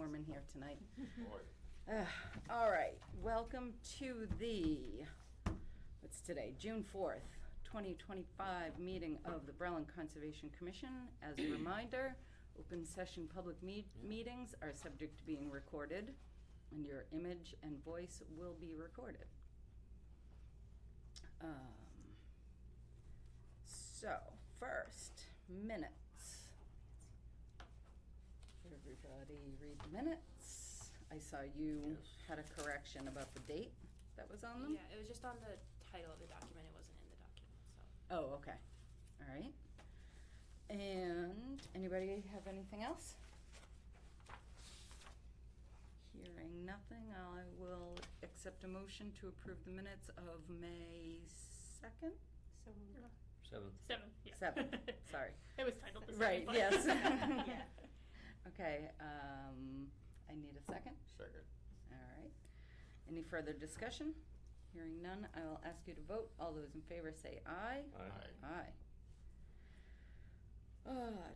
warm in here tonight. Boy. All right, welcome to the, what's today, June 4th, 2025 meeting of the Berlin Conservation Commission. As a reminder, open session public meetings are subject to being recorded, and your image and voice will be recorded. So, first, minutes. Everybody read the minutes. I saw you Yes. had a correction about the date that was on them? Yeah, it was just on the title of the document. It wasn't in the document, so. Oh, okay. All right. And anybody have anything else? Hearing nothing, I will accept a motion to approve the minutes of May 2nd? So, 7th. 7, yeah. 7th, sorry. It was titled the Right, 7th, but- yes. Yeah. Okay, I need a second. Second. All right. Any further discussion? Hearing none, I will ask you to vote. All those in favor say aye. Aye. Aye.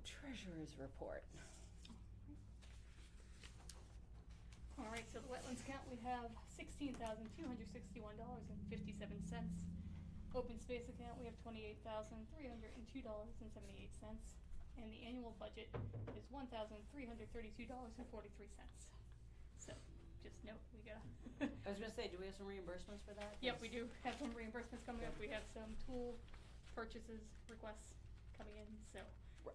Treasurer's report. All right, so the wetlands count, we have $16,261.57. Open space account, we have $28,302.78. And the annual budget is $1,332.43. So, just note, we got. I was gonna say, do we have some reimbursements for that? Yep, we do have some reimbursements coming up. We have some tool purchases requests coming in, so.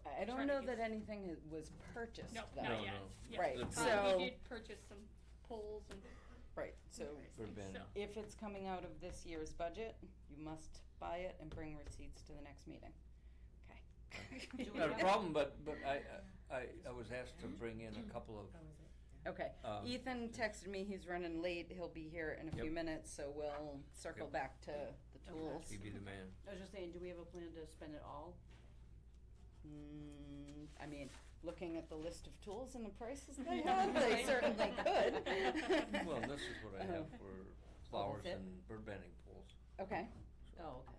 I don't Trying know to that get- anything was purchased, No, though. not No, yet. no. Yeah. Right, The so- We did purchase some poles and. Right, so various For things, Ben. so. if it's coming out of this year's budget, you must buy it and bring receipts to the next meeting. Okay. Do we Not a have- problem, but I was asked to bring in a couple of, Okay, Ethan texted me, he's running late, he'll be here in a few Yep. minutes, so we'll circle Yep. back to the tools. he'd be the man. I was just saying, do we have a plan to spend it all? I mean, looking at the list of tools and the prices they have, they certainly could. Well, this is what I have for flowers it? and bird banding poles. Okay, Oh, okay.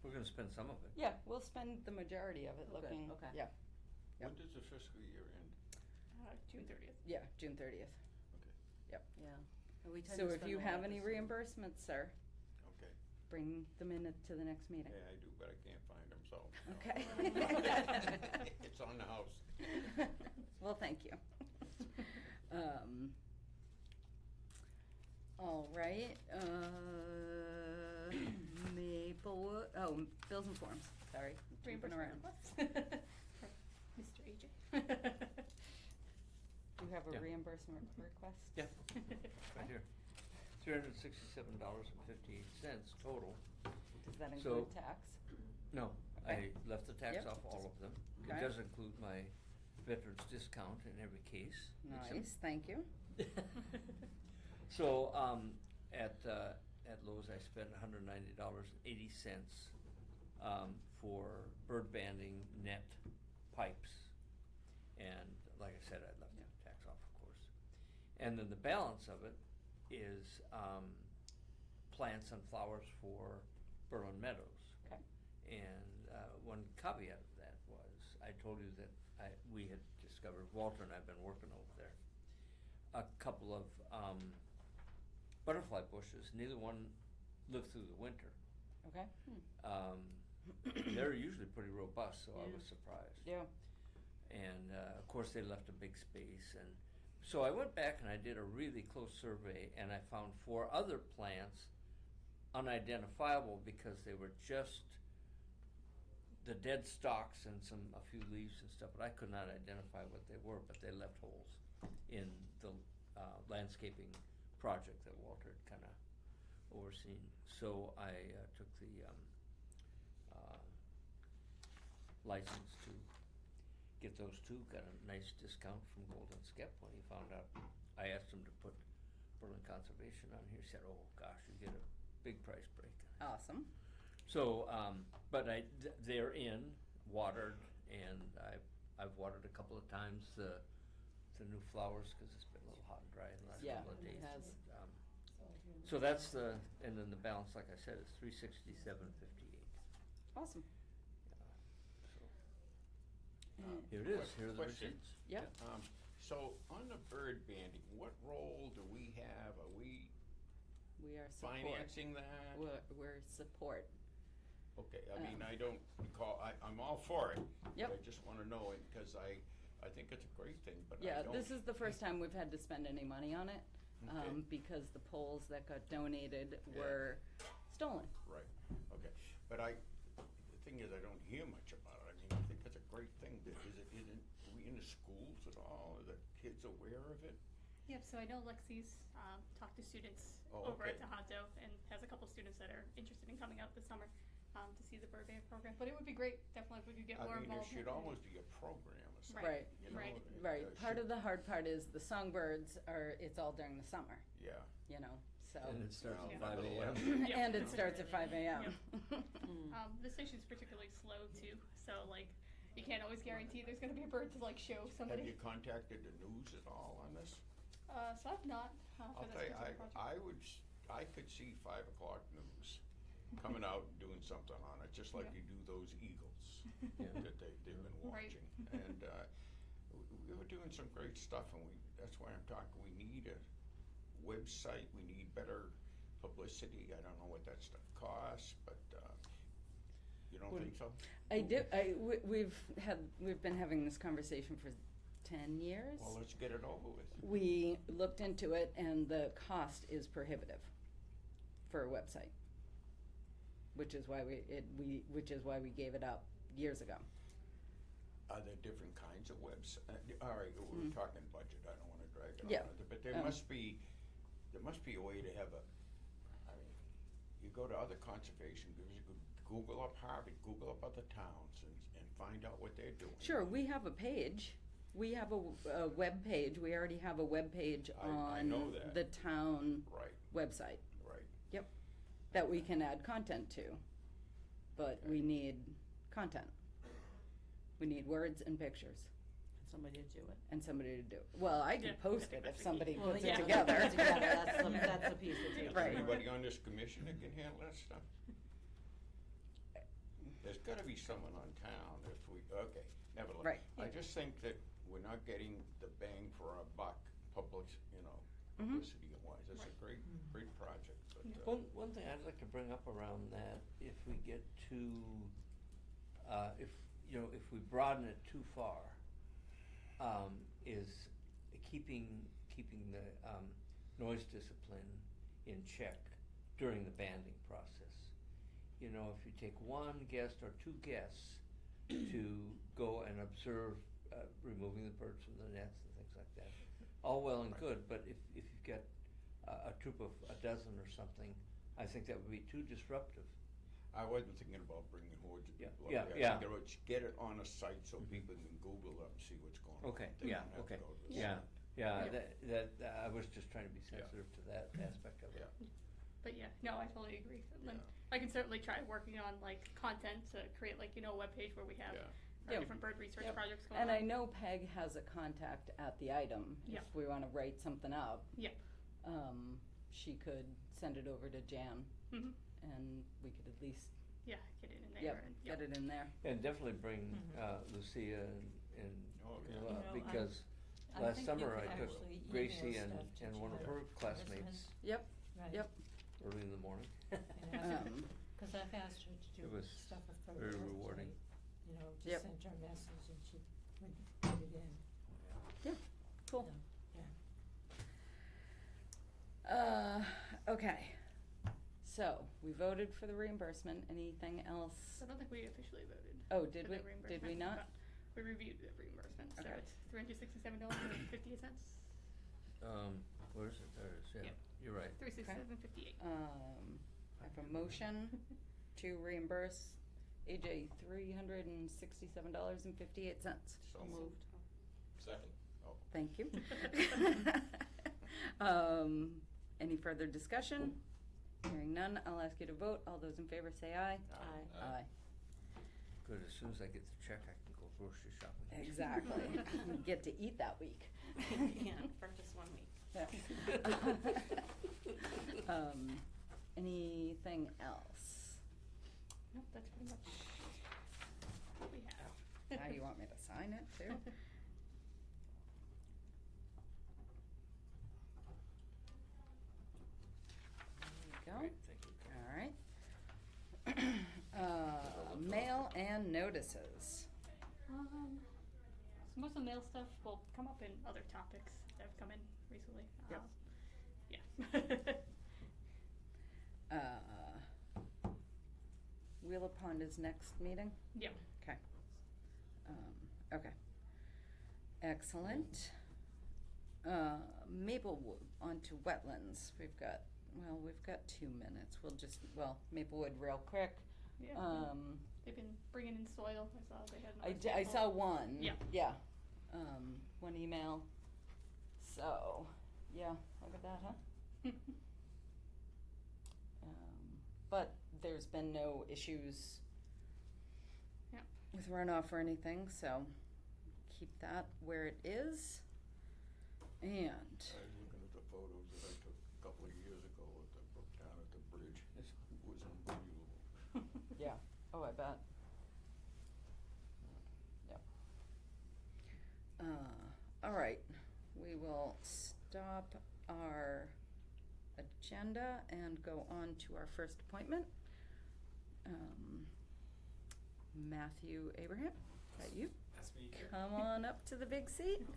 We're gonna spend some of it. yeah, we'll spend the majority of it Okay, looking, okay. yeah, When does the fiscal year end? June 30th. yeah, June 30th, Okay. yep. Yeah. And we tend So to if spend you a have lot any this year. reimbursements, sir, Okay. bring them in to the next meeting. Yeah, I do, but I can't find them, so. Okay. It's on the house. Well, thank you. All right, Maplewood, oh, bills and forms, sorry. I'm jumping Reimbursement around. requests. From Mr. AJ. Do you have a Yeah. reimbursement request? Yeah, right here. $367.58 total. Does that So- include tax? No, Okay. I left the tax Yep. off all of them. It Okay. does include my veterans discount in every case. Nice, thank you. So, at Lowe's, I spent $190.80 for bird banding net pipes. And like I said, I left the tax off, of course. And then the balance of it is plants and flowers for Berlin Meadows. Okay. And one caveat of that was, I told you that we had discovered, Walter and I have been working over there, a couple of butterfly bushes. Neither one lived through the winter. Okay. They're usually pretty robust, so I Yeah. was surprised. Yeah. And of course, they left a big space. And so I went back and I did a really close survey, and I found 4 other plants unidentifiable because they were just the dead stalks and a few leaves and stuff, but I could not identify what they were, but they left holes in the landscaping project that Walter had kind of overseen. So I took the license to get those 2, got a nice discount from Golden Skep when he found out. I asked him to put Berlin Conservation on here. He said, oh gosh, you get a big price break. Awesome. So, but they're in, watered, and I've watered a couple of times the new flowers because it's been a little hot and dry in the last Yeah, couple of it days. has. So that's and then the balance, like I said, is $367.58. Awesome. So here it is. Here are the Question. receipts. Yep. So on the bird banding, what role do we have? Are we We are support. financing that? We're support. Okay, I mean, I don't recall, I'm all for it. Yep. I just wanna know it, cause I think it's a great thing, but I Yeah, don't. this is the first time we've had to spend any money on it, Okay. because the poles that got donated Yeah. were stolen. Right, okay, but the thing is, I don't hear much about it, I mean, I think it's a great thing, are we in the schools at all, are the kids aware of it? Yep, so I know Lexi's talked to students Oh, over at okay. Tohoto and has a couple students that are interested in coming out this summer to see the bird band program. But it would be great, definitely, if we could get more I mean, there involved. should always be a program or something, Right. you know? Right. it, Right, part should- of the hard part is the songbirds it's all during the summer, Yeah. you know, so. And it starts Well, at Yeah. 5 a.m. Yeah. And it starts at 5 a.m. The station's particularly slow too, so like you can't always guarantee there's gonna be a bird to like show Have somebody. you contacted the news at all on this? So I've not for I'll this tell you, particular project. I could see 5 o'clock news coming out and doing something on it, just like Yeah. you do those eagles Yeah. that they've been Right. watching. And, we were doing some great stuff, and that's why I'm talking, we need a website, we need better publicity. I don't know what that stuff costs, but, you don't think so? We've been having this conversation for 10 years. Well, let's get it over with. We looked into it and the cost is prohibitive for a website. Which is why we gave it up years ago. Are there different kinds of webs? All right, we're talking budget, I don't wanna drag it on. Yeah. But there must be a way to have I mean, you go to other conservation groups, you could Google up Harvard, Google up other towns and find out what they're doing. Sure, we have a page. We have a web page. We already have a web page I on know that. the town Right, website right. that we can add content to. But we need content. We need words and pictures Somebody to do it. and somebody to do it. Well, I Yeah, can I post think it if that's the key. somebody Well, puts yeah, it put together. it together, that's the piece that's Is Right. there anybody on this commission that can handle that stuff? There's gotta be someone on town if we, okay, nevertheless. Right. I just think that we're not getting the bang for our buck, public, Mhm. publicity wise. It's a Right. great project, but, One thing I'd like to bring up around that, if we get too, if we broaden it too far, is keeping the noise discipline in check during the banding process. You know, if you take one guest or two guests to go and observe removing the birds from the nets and things like that, all well and Right. good, but if you've got a troop of a dozen or something, I think that would be too disruptive. I wasn't thinking about bringing hordes of Yeah, people up yeah, there. yeah. I think about get it on a site so people can Google it and see what's going on. Okay, They yeah, don't have to okay, go to the yeah, site. yeah, Yeah. that, I was just trying to be Yeah. sensitive to that aspect of it. Yeah. But yeah, no, I totally agree. And then Yeah. I can certainly try working on like content to create like, a webpage where we have Yeah. our Yeah. different bird research Yep. projects going And on. I know Peg has a contact at the item. Yep. If we wanna write something up, Yep. she could send it over to Jan hmm and we could at least, Yeah, get it in there. yep, and, get it in there. And definitely bring Lucia and Oh, you yeah. know, You know, because I last think summer you I could took actually email Gracie and stuff to one of Jan her Chrisman. classmates Yep, Right. yep. early in the morning. Cause I've asked her to It do was stuff with her very website, rewarding. you know, Yep. just sent her a message and she would put it in, Cool. yeah. Okay. So, we voted for the reimbursement. Anything else? I don't think we officially voted. Oh, did for we? the Did we reimbursement, not? but We reviewed the reimbursement, so Okay. it's $367.58. Where is it? There it is, yeah, Yep. you're right. $367.58. I have a motion to reimburse AJ $367.58. So moved. Second. Oh, Thank you. Any further discussion? Hearing none, I'll ask you to vote. All those in favor say aye. Aye. Aye. Good, as soon as I get the check, I can go grocery shopping. Exactly. You get to eat that week. Yeah, for just 1 week. Yeah. Anything else? Nope, that's pretty much what we have. Now you want me to sign it too? and notices. So most of the mail stuff will come up in other topics that have come in recently. Yep. Yeah. Wheeler Pond is next meeting? Yeah. Okay. Okay. Excellent. Maplewood, on to wetlands. We've got 2 minutes. Maplewood real quick. Yeah. They've been bringing in soil. I saw they had another I sample. saw one. Yeah. Yeah. One email. So, yeah, look at that, huh? But there's been no issues Yeah. with runoff or anything, so keep that where it is. And I was looking at the photos that I took a couple of years ago at the brook down at the bridge. It was unbelievable. yeah, oh, I bet. Yep. All right, we will stop our agenda and go on to our first appointment. Matthew Abraham, is that you? That's me. Come on up to the big seat.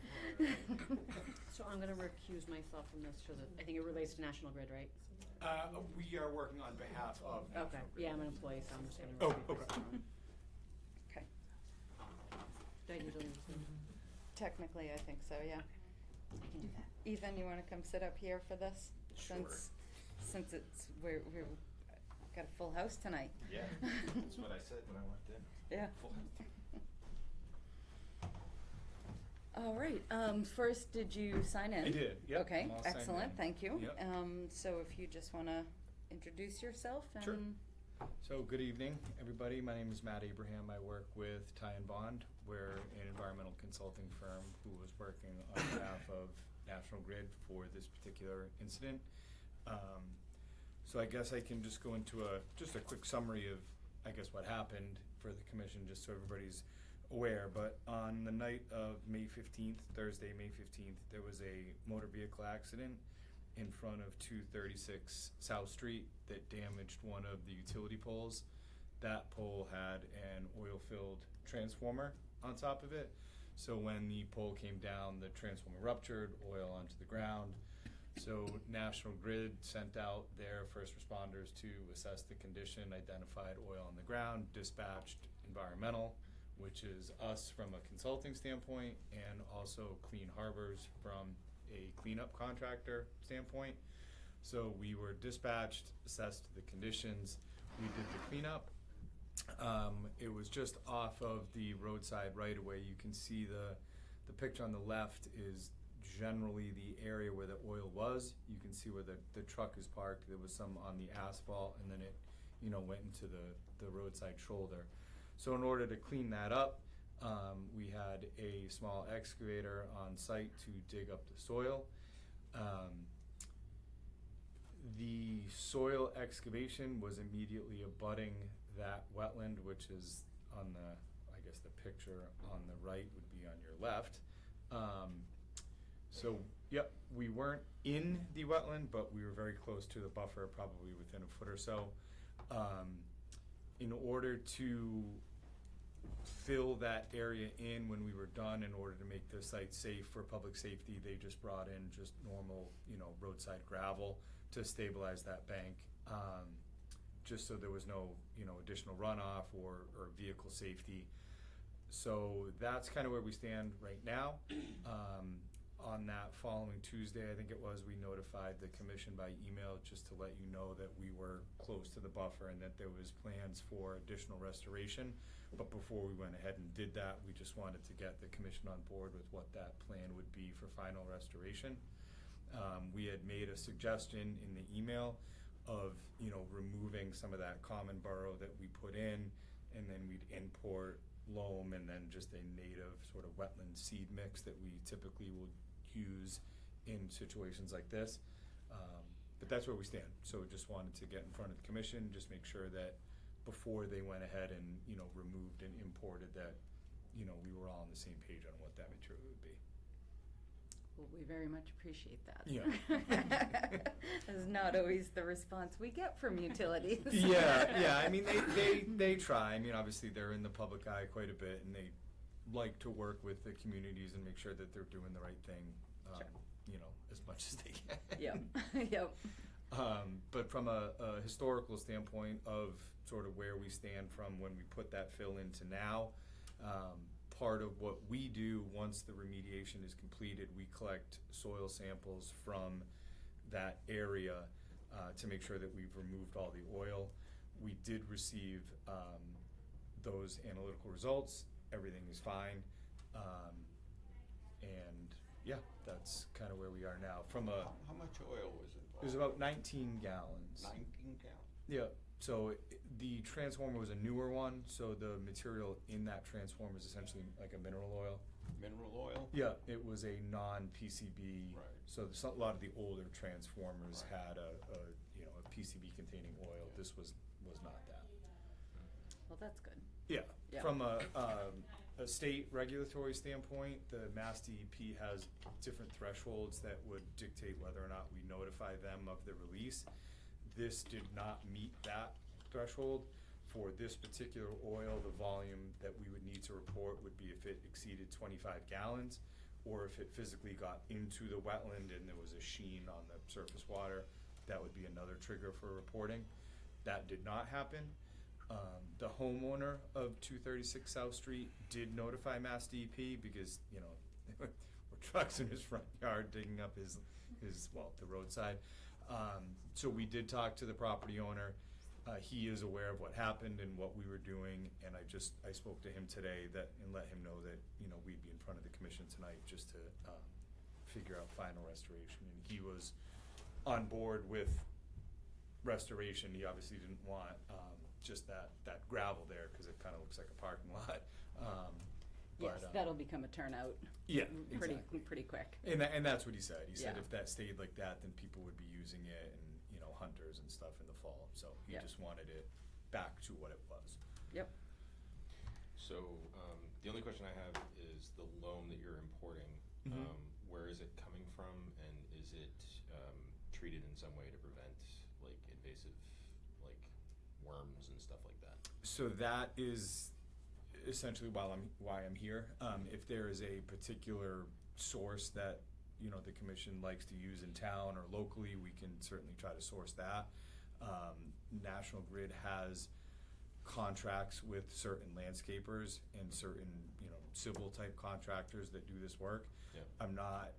So I'm gonna recuse myself from this, because I think it relates to National Grid, right? We are working on behalf of Okay, National Grid. yeah, I'm an employee, so I'm just gonna Oh, recuse okay. myself. Okay, Do I usually recuse? technically, I think so, yeah. I can do that. Ethan, you wanna come sit up here for this? Sure. Since we're got a full house tonight. Yeah, that's what I said when I went in. Yeah. Full house. All right, first, did you sign in? I did, yep, Okay, I'm all signed excellent, in. thank you. Yep. So if you just wanna introduce yourself and. Sure. So good evening, everybody. My name is Matt Abraham. I work with Ty and Bond. We're an environmental consulting firm who was working on behalf of National Grid for this particular incident. So I guess I can just go into just a quick summary of, I guess, what happened for the commission, just so everybody's aware. But on the night of May 15th, Thursday, May 15th, there was a motor vehicle accident in front of 236 South Street that damaged one of the utility poles. That pole had an oil-filled transformer on top of it. So when the pole came down, the transformer ruptured, oil onto the ground. So National Grid sent out their first responders to assess the condition, identified oil on the ground, dispatched environmental, which is us from a consulting standpoint, and also Clean Harbors from a cleanup contractor standpoint. So we were dispatched, assessed the conditions, we did the cleanup. It was just off of the roadside right of way. You can see the picture on the left is generally the area where the oil was. You can see where the truck is parked. There was some on the asphalt, and then it, went into the roadside shoulder. So in order to clean that up, we had a small excavator on site to dig up the soil. The soil excavation was immediately abutting that wetland, which is on I guess the picture on the right would be on your left. So, yep, we weren't in the wetland, but we were very close to the buffer, probably within a foot or so. In order to fill that area in when we were done, in order to make the site safe for public safety, they just brought in just normal, roadside gravel to stabilize that bank, just so there was no, additional runoff or vehicle safety. So that's kind of where we stand right now. On that following Tuesday, I think it was, we notified the commission by email just to let you know that we were close to the buffer and that there was plans for additional restoration. But before we went ahead and did that, we just wanted to get the commission on board with what that plan would be for final restoration. We had made a suggestion in the email of, removing some of that common burrow that we put in, and then we'd import loam and then just a native sort of wetland seed mix that we typically will use in situations like this. But that's where we stand. So just wanted to get in front of the commission, just make sure that before they went ahead and, removed and imported that, we were all on the same page on what that material would be. Well, we very much appreciate that. Yeah. That's not always the response we get from utilities. Yeah. I mean, they try. I mean, obviously they're in the public eye quite a bit, and they like to work with the communities and make sure that they're doing the right thing. Sure. You know, as much as they can. Yep, yep. But from a historical standpoint of sort of where we stand from when we put that fill into now, part of what we do once the remediation is completed, we collect soil samples from that area to make sure that we've removed all the oil. We did receive those analytical results. Everything is fine. And yeah, that's kind of where we are now. From a, How much oil was involved? it was about 19 gallons. 19 gallons. Yeah, so the transformer was a newer one, so the material in that transformer is essentially like a mineral oil. Mineral oil? Yeah, it was a non-PCB. Right. So a lot of the older transformers Right. had a PCB containing oil. This was not that. Well, that's good. Yeah, Yeah. from a state regulatory standpoint, the Mass DEP has different thresholds that would dictate whether or not we notify them of the release. This did not meet that threshold. For this particular oil, the volume that we would need to report would be if it exceeded 25 gallons, or if it physically got into the wetland and there was a sheen on the surface water, that would be another trigger for reporting. That did not happen. The homeowner of 236 South Street did notify Mass DEP because, you know, there were trucks in his front yard digging up his the roadside. So we did talk to the property owner. He is aware of what happened and what we were doing, and I spoke to him today and let him know that, you know, we'd be in front of the commission tonight just to figure out final restoration. And he was on board with restoration. He obviously didn't want just that gravel there because it kind of looks like a parking lot. Yes, that'll become a turnout. Yeah, Pretty exactly. quick. And that's what he said. He said Yeah. if that stayed like that, then people would be using it, and, you know, hunters and stuff in the fall. So he Yeah. just wanted it back to what it was. Yep. So, the only question I have is the loam that you're importing, Mhm. Where is it coming from, and is it treated in some way to prevent like invasive like worms and stuff like that? So that is essentially why I'm here. If there is a particular source that, you know, the commission likes to use in town or locally, we can certainly try to source that. National Grid has contracts with certain landscapers and certain, you know, civil type contractors that do this work. Yeah. I'm not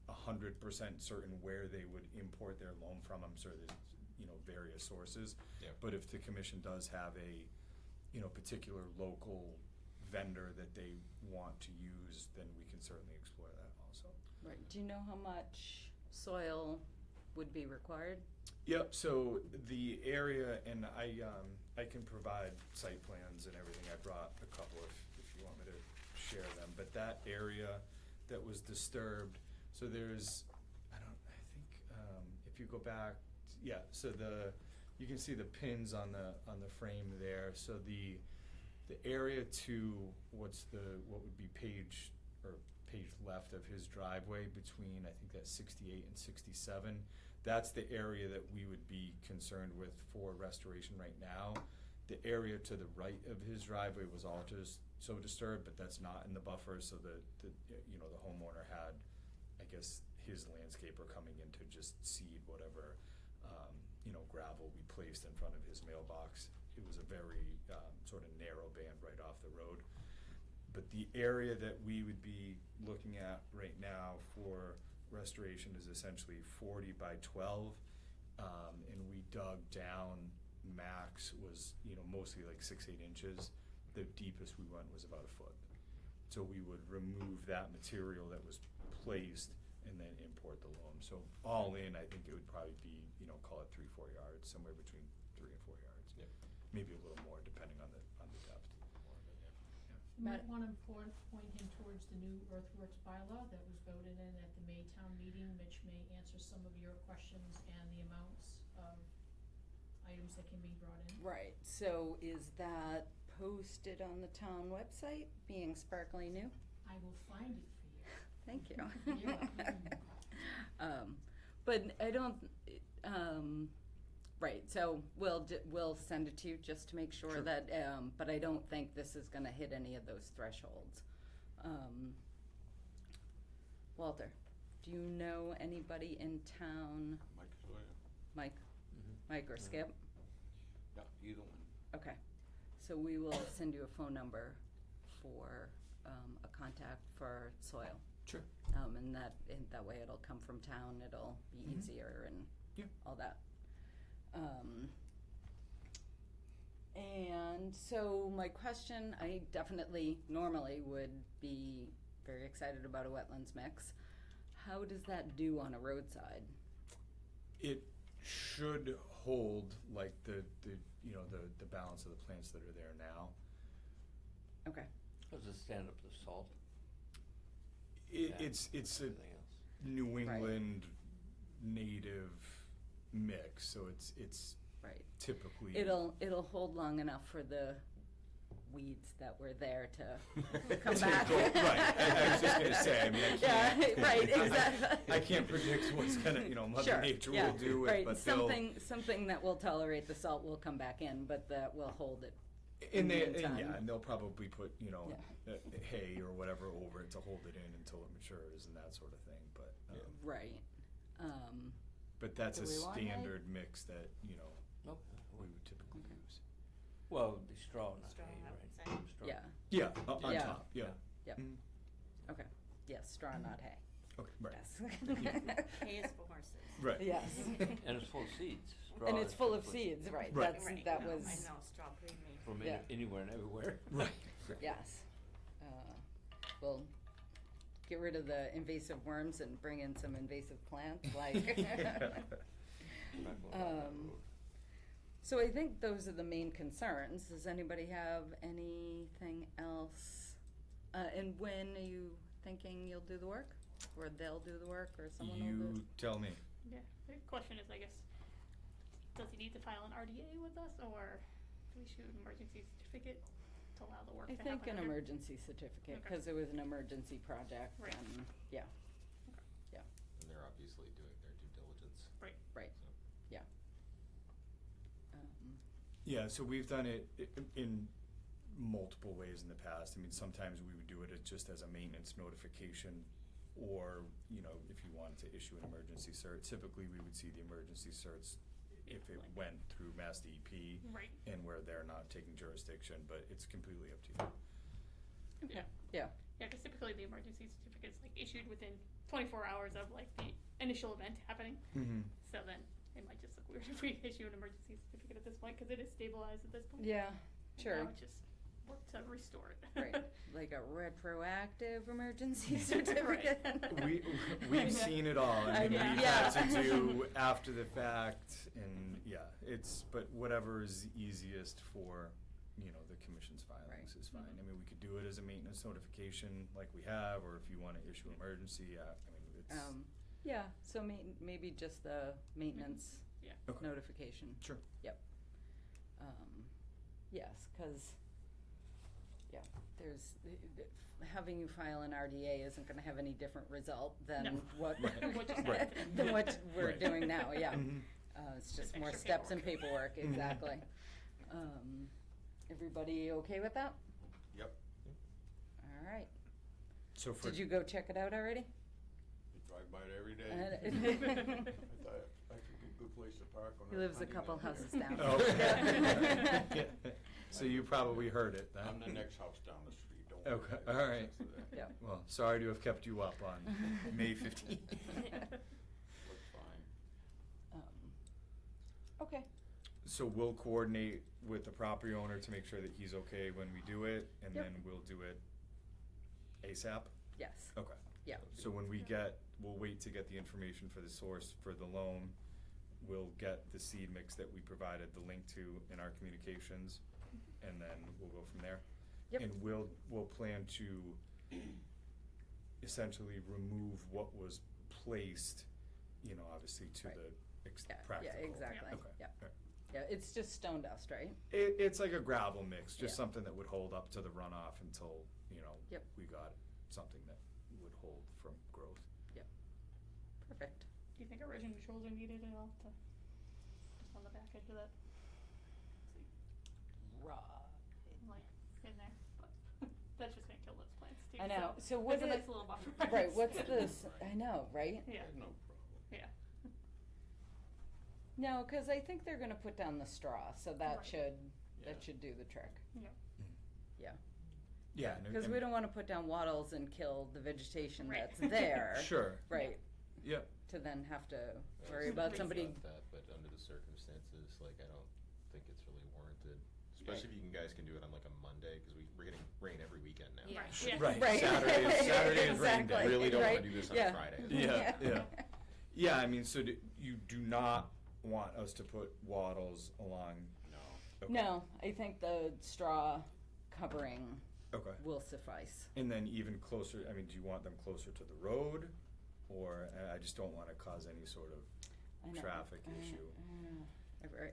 100% certain where they would import their loam from. I'm sure there's, you know, various sources. Yeah. But if the commission does have a, you know, particular local vendor that they want to use, then we can certainly explore that also. Right. Do you know how much soil would be required? Yep, so the area, and I can provide site plans and everything. I brought a couple if you want me to share them. But that area that was disturbed, so there's, I think, if you go back, yeah, so you can see the pins on the frame there. So the area to what would be page left of his driveway between, I think that's 68 and 67. That's the area that we would be concerned with for restoration right now. The area to the right of his driveway was all just so disturbed, but that's not in the buffer, so the homeowner had, I guess, his landscaper coming in to just seed whatever, gravel we placed in front of his mailbox. It was a very sort of narrow band right off the road. But the area that we would be looking at right now for restoration is essentially 40 by 12, and we dug down. Max was, mostly like 6-8 inches. The deepest we went was about a foot. So we would remove that material that was placed and then import the loam. So all in, I think it would probably be, call it 3-4 yards, somewhere between 3 and 4 yards. Yep. Maybe a little more depending on the depth. You might want to point him towards the new earthworks bylaw that was voted in at the May town meeting, which may answer some of your questions and the amounts of items that can be brought in. Right, so is that posted on the town website, being sparkly new? I will find it for you. Thank you. You're welcome. But I don't, right, so we'll send it to you just to make sure Sure. that, but I don't think this is gonna hit any of those thresholds. Walter, do you know anybody in town, Mike Sawyer. Mike, Mhm. Mike or Skip? Yeah, either one. Okay, so we will send you a phone number for, a contact for soil. Sure. And that way it'll come from town, it'll be Mhm. easier and Yeah. all that. And so my question, I definitely normally would be very excited about a wetlands mix. How does that do on a roadside? It should hold like the balance of the plants that are there now. Okay, Does it stand up to salt? It, Yeah. it's a Everything else. New England native mix, so it's right. typically It'll hold long enough for the weeds that were there to come To back. go- right. I was just gonna say, I mean, I can't. Yeah, right, exactly. I can't predict what's gonna, Mother Sure, Nature yeah, will do it, right. but they'll. Something that will tolerate the salt will come back in, but that will hold it. And the they, meantime. and they'll probably put, Yeah. hay or whatever over it to hold it in until it matures and that sort of thing, but, Right. but that's Do a we want hay? standard mix that, Nope. we would typically Okay. use. Well, it'd be straw, not Straw, hay, I would right? say. Straw. Yeah. Yeah, on Yeah. top, yeah. Yep. Mhm. Okay. Yes, straw, not hay. Okay, right. Yes. Hay is for horses. Right. Yes. And it's full of seeds. Straw And it's is full good of for- seeds, right? Right. That I know, was. I know, straw breed me. From Yeah. anywhere and everywhere. Right. Yes. We'll get rid of the invasive worms and bring in some invasive plants, like. Not going down that Um, road. So I think those are the main concerns. Does anybody have anything else? And when are you thinking you'll do the work? Or they'll do the work, or someone will do You tell me. Yeah, the question is, I guess, does he need to file an RDA with us, or do we issue an emergency certificate to allow the work it? to I happen? think an under- emergency certificate, Okay. because it was an emergency project, Right. and, yeah, And they're obviously doing their due diligence. right, So. yeah. Yeah, so we've done it in multiple ways in the past. I mean, sometimes we would do it just as a maintenance notification, or, if you wanted to issue an emergency cert. Typically, we would see the emergency certs if it went through Mass DEP Right, and where they're not taking jurisdiction, but it's completely up to you. yeah. Yeah, Yeah, because typically the emergency certificate's like issued within 24 hours of like the initial event happening. Mm-hmm. So then it might just look weird if we issue an emergency certificate at this point, because it is stabilized at this point. yeah, And sure. Now it's just work to restore it. Right, like a retroactive emergency certificate. We've seen it all. I mean, I- we've yeah. had to do after the fact, and but whatever is easiest for, the commission's filings Right. is fine. Mhm. I mean, we could do it as a maintenance notification like we have, or if you wanna issue emergency, I mean, it's. Yeah, so maybe just the maintenance Yeah. Okay. notification. Sure. Yep. Yes, 'cause, yeah, having you file an RDA isn't gonna have any different result than No. what, Right. What just Right. happened. than what we're Right. doing now, yeah. Mhm. It's just Just more extra steps and paperwork. paperwork, exactly. Everybody okay with that? Yep. All right. So for. Did you go check it out already? I drive by it every day. Uh, I thought I could get a good place to park on He a lives a Sunday couple night. houses down. Oh, Yeah. okay. So you probably heard it then. I'm the next house down the street, don't worry. Okay, I have all right. access to that. Yeah. Well, sorry to have kept you up on May 15th. Looks fine. Okay. So we'll coordinate with the property owner to make sure that he's okay when we do it, and Yep. then we'll do it ASAP? Yes. Okay. Yeah. So when we'll wait to get the information for the source for the loan. We'll get the seed mix that we provided the link to in our communications, and then we'll go from there. Yep. And we'll plan to essentially remove what was placed, obviously to Right. the Yeah, practical. yeah, exactly. Okay. Yeah. All right. Yeah, it's just stone dust, right? It's like a gravel mix, just Yeah. something that would hold up to the runoff until, Yep. we got something that would hold from erosion controls are needed at all to, just on the back edge of that, like, in there, but that's just gonna kill those plants too, I know. So so what it's a is- nice little buffer. Right, what's this, I know, right? Yeah, No problem. yeah. No, cause I think they're gonna put down the straw, so that Right. should, Yeah. that should do the trick. Yeah. Yeah. Cause we don't wanna put down wattles and kill the vegetation Right. that's there. Sure. Right, Yeah. to then have to I worry was about thinking somebody, that, but under the circumstances, like, I don't think it's really warranted. Especially if you guys can do it on like a Monday, cause we're getting rain every weekend now. Yeah. Right, yeah. Right. Right. Saturday is rain day. Exactly. Really don't Right. wanna do this on Yeah. a Friday. Yeah, yeah. Yeah, I mean, so you do not want us to put wattles along? No. Okay. No, I think the straw covering Okay. will suffice. And then even closer, I mean, do you want them closer to the road? Or I just don't wanna cause any sort of I know. traffic issue.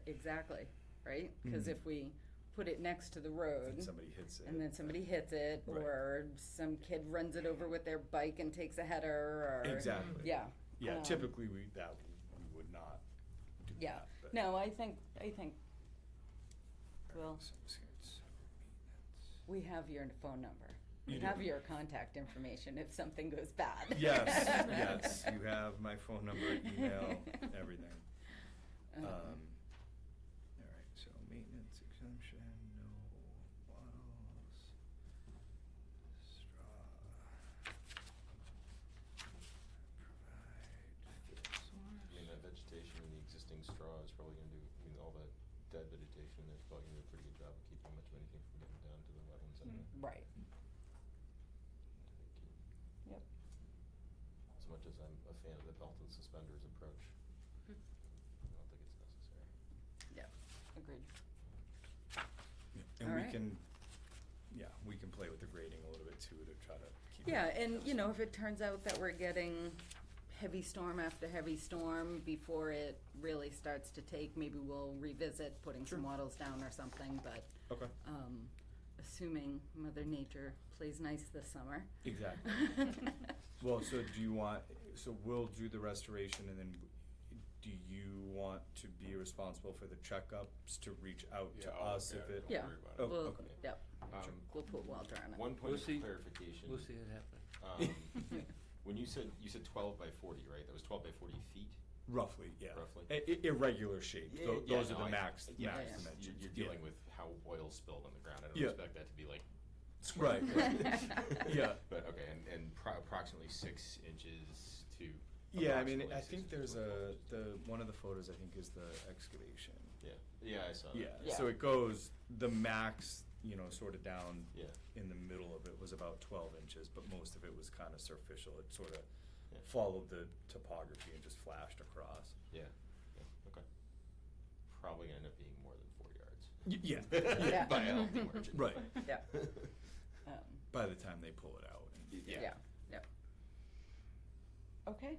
Exactly, right? Cause Mhm. if we put it next to the road. And somebody hits it. And then somebody hits it, Right. or some kid runs it over with their bike and takes a header, or. Exactly. Yeah. Yeah, um, typically we would not do Yeah. that. but- No, I think, well, So it's maintenance. we have your phone number. You We do. have your contact information if something goes bad. Yes, yes, you have my phone number, email, everything. Alright, so maintenance exemption, no wattles, straw. Provide fit I mean, that vegetation in the existing straw is probably gonna do, I mean, all that dead vegetation there's probably gonna do a pretty good job of keeping much of anything from getting down to the wetlands anyway. Right. Yep. As much as I'm a fan of the belt and suspenders approach, I don't think it's necessary. Yep, agreed. And we Alright. can, we can play with the grading a little bit too to try to keep. Yeah, it and close. if it turns out that we're getting heavy storm after heavy storm before it really starts to take, maybe we'll revisit putting some Sure. wattles down or something, but, Okay, assuming Mother Nature plays nice this summer. exactly. Well, so do you want, so we'll do the restoration and then do you want to be responsible for the checkups to reach out to Yeah, I'll us look if at it? it. Yeah, Don't worry about Oh, it. we'll, okay. yep, we'll put Walter on it. One point We'll see. of clarification. We'll see it happen. When you said 12 by 40, right? That was 12 by 40 feet? Roughly, yeah. Roughly. Irregular shape, those are the max Yeah, dimensions. you're yeah. dealing with how oil spilled on the ground. I don't Yeah. expect that to be like. Right, yeah. But okay, and approximately 6 inches to. Yeah, I mean, approximately I 6 think inches there's total. one of the photos I think is the excavation. Yeah, I saw that. Yeah, so it goes, the max, sort of down Yeah. in the middle of it was about 12 inches, but most of it was kind of superficial. It sort of Yeah. followed the topography and just flashed across. Yeah. Okay. Probably gonna end up being more than 4 yards. Yeah. Yeah. By a healthy margin. Right. Yeah. Um, By the time they pull it out. yeah, yep. Okay,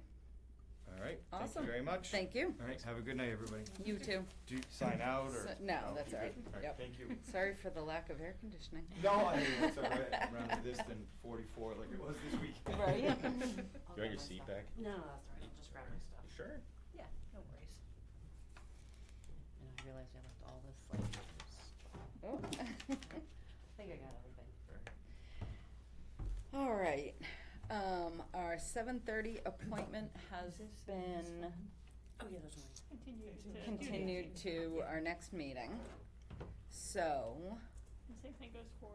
All right, thank Awesome. you very much. thank you. All right, have a good night, everybody. You too. Do you sign out or? No, that's you're all right. good? Yep. Thank you. Sorry for the lack of air conditioning. No, I mean, it's all right. I'd rather this than 44 like it was this week. Right? You want your seat back? No, that's all right, I'll just grab my stuff. Sure. Yeah, no worries. And I realized I left all this, like, Oh. I think I got everything. All right, our 7:30 appointment has been Oh, yeah, there's one. continued to our next meeting. So, The same thing goes for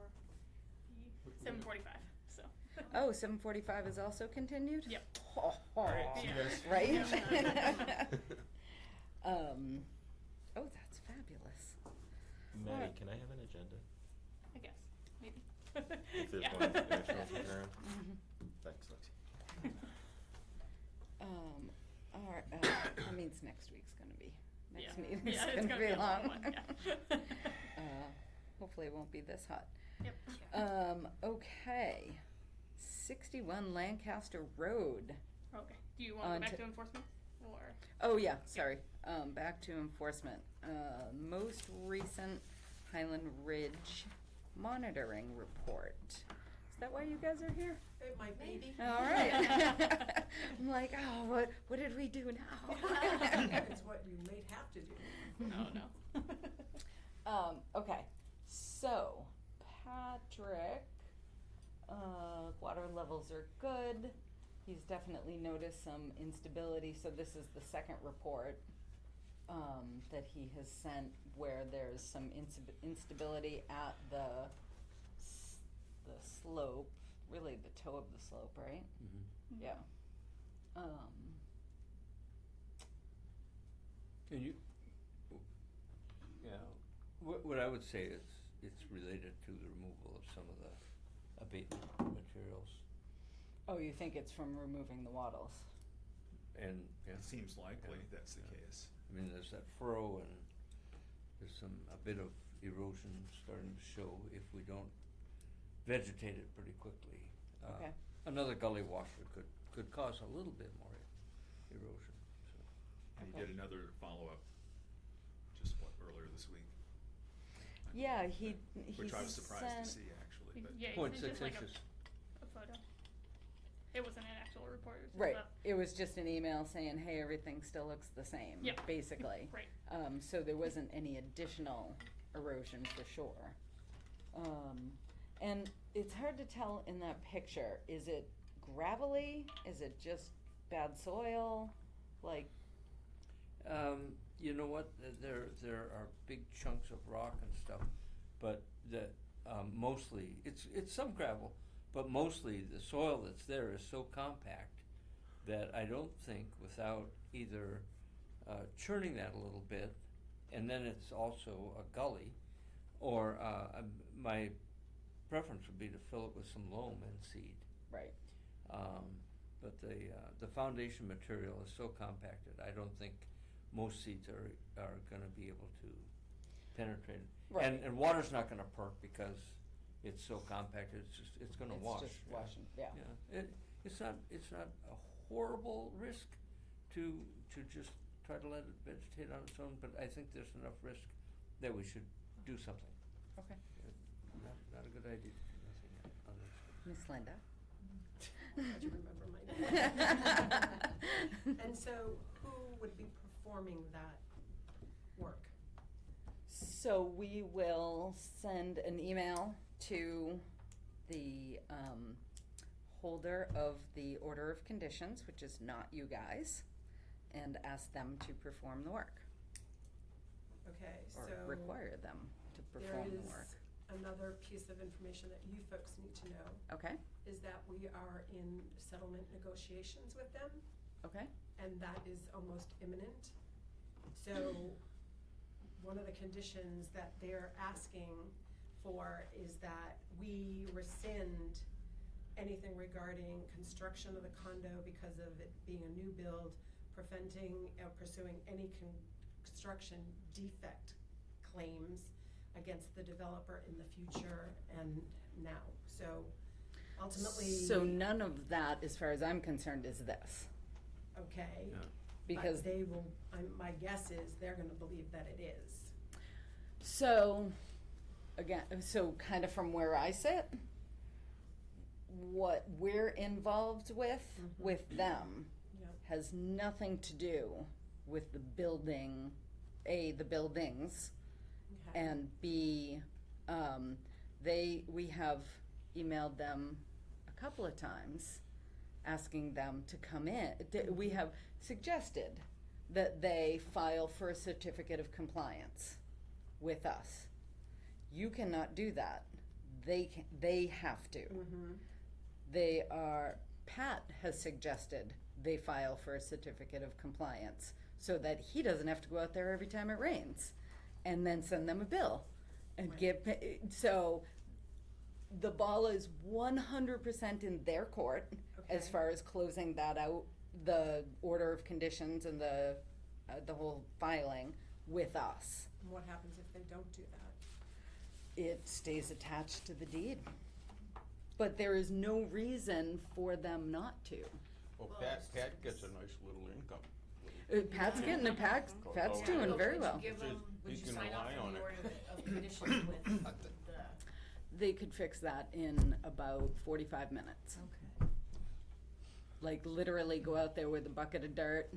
the 7:45, so. oh, 7:45 is also continued? Yep. All right, see you guys. Right? Oh, that's fabulous. Maddie, can I have an agenda? I guess, maybe. If there's Yeah. one international around. Mhm. Thanks, Lexi. All right, that means next week's gonna be, next Yeah. meeting's Yeah, it's gonna gonna be be a long long. one, yeah. Hopefully it won't be this hot. Yep. Okay, 61 Lancaster Road. Okay, do you want to On go back to- to enforcement, or? Oh, yeah, sorry, back to enforcement. Most recent Highland Ridge monitoring report. that why you guys are here? It might be. All right. I'm like, oh, what did we do now? It's what you may have to do. Oh, no. Okay, so Patrick, water levels are good. He's definitely noticed some instability, so this is the second report that he has sent where there's some instability at the slope, really the toe of the slope, right? Mm-hmm. Yeah. And you, yeah, what I would say is, it's related to the removal of some of the abatement materials. Oh, you think it's from removing the wattles? And, yeah, It seems likely Yeah. that's the Yeah. case. I mean, there's that furrow and there's a bit of erosion starting to show if we don't vegetate it pretty quickly. Okay. Another gully washer could cause a little bit more erosion, so. And Okay. he did another follow-up earlier this week. Yeah, he Which I was surprised to sent- see, actually, but. Yeah, Point it's six just like inches. a photo. It wasn't an actual report, it was just Right, a, it was just an email saying, hey, everything still looks the same, Yeah. basically. right. So there wasn't any additional erosion for sure. And it's hard to tell in that picture, is it gravelly? Is it just bad soil? Like, You know what, there are big chunks of rock and stuff, but mostly, it's some gravel, but mostly the soil that's there is so compact that I don't think without either churning that a little bit, and then it's also a gully, or my preference would be to fill it with some loam and seed. right, But the foundation material is so compacted, I don't think most seeds are gonna be able to penetrate it. Right. And water's not gonna perk because it's so compacted, it's gonna wash. it's just yeah. washing, yeah. Yeah, it's not a horrible risk to just try to let it vegetate on its own, but I think there's enough risk that we should do something. Okay. Not a good idea to do nothing unexpected. Miss Linda? Glad you remember my name. And so who would be performing that work? So we will send an email to the holder of the order of conditions, which is not you guys, and ask them to perform the work, Okay, so. or require them to perform the work. There is another piece of information that you folks need to know, Okay, is that we are in settlement negotiations with them, okay, and that is almost imminent. So one of the conditions that they're asking for is that we rescind anything regarding construction of the condo because of it being a new build, preventing or pursuing any construction defect claims against the developer in the future and now. So ultimately. so none of that, as far as I'm concerned, is this, Okay. Yeah. because. But they will, my guess is they're gonna believe that it is. So, again, so kind of from where I sit, what we're involved with them Yep. has nothing to do with the building, A, the buildings, Okay. and B, we have emailed them a couple of times asking them to come in. We have suggested that they file for a certificate of compliance with us. You cannot do that. They have to. Mm-hmm. Pat has suggested they file for a certificate of compliance so that he doesn't have to go out there every time it rains and then send them a bill and Right. so the ball is 100% in their court as Okay. far as closing that out, the order of conditions and the whole filing with us. And what happens if they don't do that? It stays attached to the deed. But there is no reason for them not to. Well, Well, Pat it's- gets a nice little income. Pat's getting a pack, Pat's Yeah. doing very well. Would you Would He's you gonna sign off lie on on the it. order of conditions with the, They could fix that in about 45 minutes. Okay. Like literally go out there with a bucket of dirt,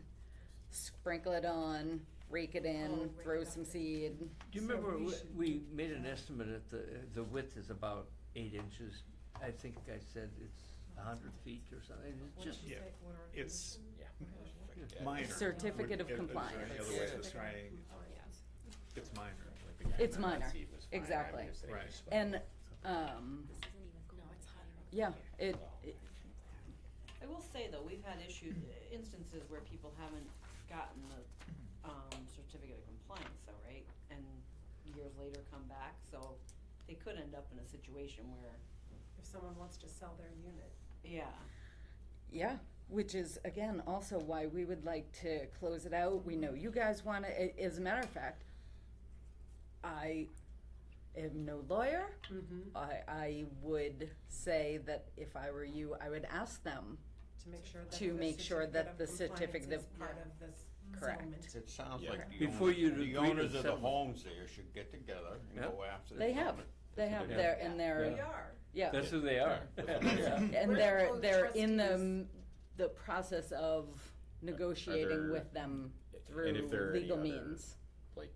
sprinkle it on, rake it in, Oh, rake throw it up. some seed. Do you So remember, we we- should we do made an that. estimate at the width is about 8 inches. I think I said it's 100 feet or something. It's What did just, you Yeah. say? What are It's Yeah. minor. Certificate of Would- compliance. Is there any other way of Certificate of describing, compliance. it's minor. Like the guy It's in the hot minor. seat was fine. Exactly. I'm just saying Right. it's- And, This isn't even. No, it's higher. yeah, it, I will say though, we've had instances where people haven't gotten the, certificate of compliance though, right? And years later come back, so they could end up in a situation where, If someone wants to sell their unit. yeah. yeah, which is, again, also why we would like to close it out. We know you guys want to, as a matter of fact, I am no lawyer. Mm-hmm. I would say that if I were you, I would ask them. To make sure that To the make sure that the certificate certificate of- is part of this Correct. settlement. It sounds Yeah. like the Before owners, you the agree to owners of the settlement. homes there should get together and Yeah. go after the They have, settlement. they have Yeah. their, and We they're, are. yeah. that's who they are. Yeah. Yeah. And We're they're, both they're in trustees. the process of negotiating there- with them through and if there are any legal other, means. like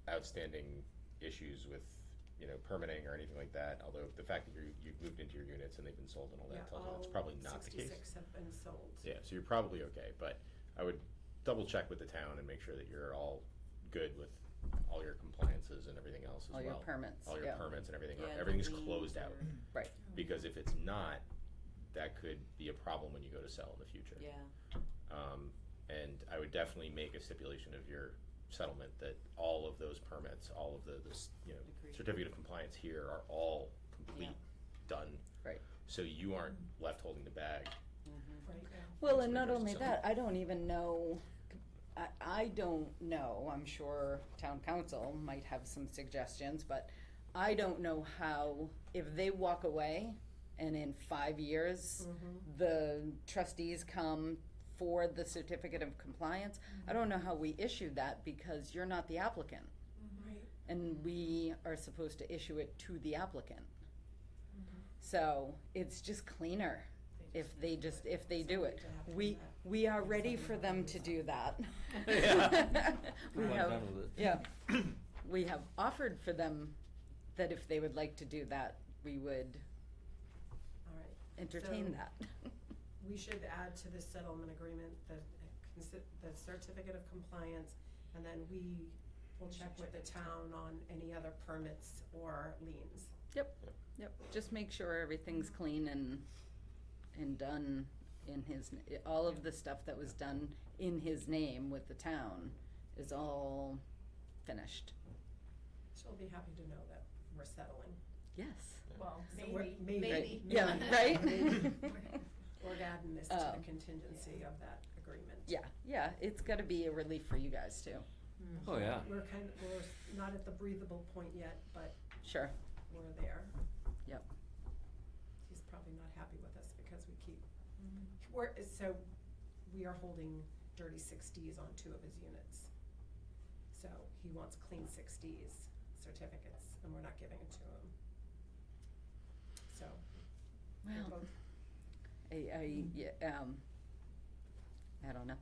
outstanding issues with, permitting or anything like that, although the fact that you've moved into your units and they've been sold and all Yeah, that tells me that's all probably not the case. 66 have been sold. Yeah, so you're probably okay, but I would double check with the town and make sure that you're all good with all your compliances and everything else as well. All your permits, All your yeah. permits and everything, Yeah, the everything's liens closed out. or- Right. Because if it's not, that could be a problem when you go to sell in the future. Yeah. And I would definitely make a stipulation of your settlement that all of those permits, all of this, Agreed. certificate of compliance here are all complete, done. Right. So you aren't left holding the bag. Right now. Well, That's and what not it does only itself. that, I don't even know, I don't know, I'm sure town council might have some suggestions, but I don't know how, if they walk away and in 5 years, the trustees come for the certificate of compliance, I don't know how we issue that because you're not the applicant. Right. And we are supposed to issue it to the applicant. So it's just cleaner if they do it. We are ready for them to do that. Yeah. We I'm have, done with it. yeah, we have offered for them that if they would like to do that, we would All right. entertain So- that. We should add to this settlement agreement the certificate of compliance, and then we will check with the town on any other permits or liens. Yep, just make sure everything's clean and done in his, all of the stuff that was done in his name with the town is all finished. She'll be happy to know that we're settling. Yes. Well, Right. maybe. Yeah, right? We're adding this to Um, the contingency of that agreement. Yeah, it's gotta be a relief for you guys too. Oh, yeah. We're not at the breathable point yet, but Sure, we're there. yep. He's probably not happy with us because we keep, Mm-hmm. so we are holding dirty 60s on 2 of his units. So he wants clean 60s certificates, and we're not giving it to him. So, we're Well, both, I don't know.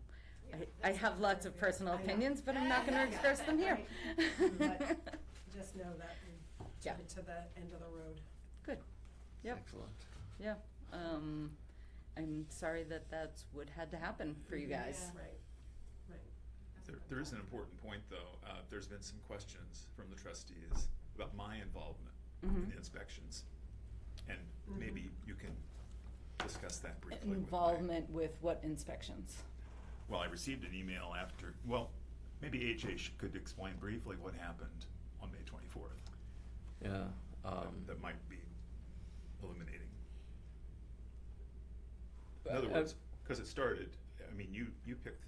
Yeah, I that's have not lots fair, of yeah. personal I know. opinions, but I'm not gonna Yeah, express them here. right. But just know that we Yeah. took it to the end of the road. Good, yep. Excellent. yeah. I'm sorry that that's what had to happen for you guys. Right, right. There is an important point, though. There's been some questions from the trustees about my involvement in Mhm. the inspections. And maybe you can discuss that briefly with my- Involvement with what inspections? Well, I received an email after, maybe AJ could explain briefly what happened on May 24th. Yeah. That might be illuminating. In Uh, other uh, words, because it started, I mean, you picked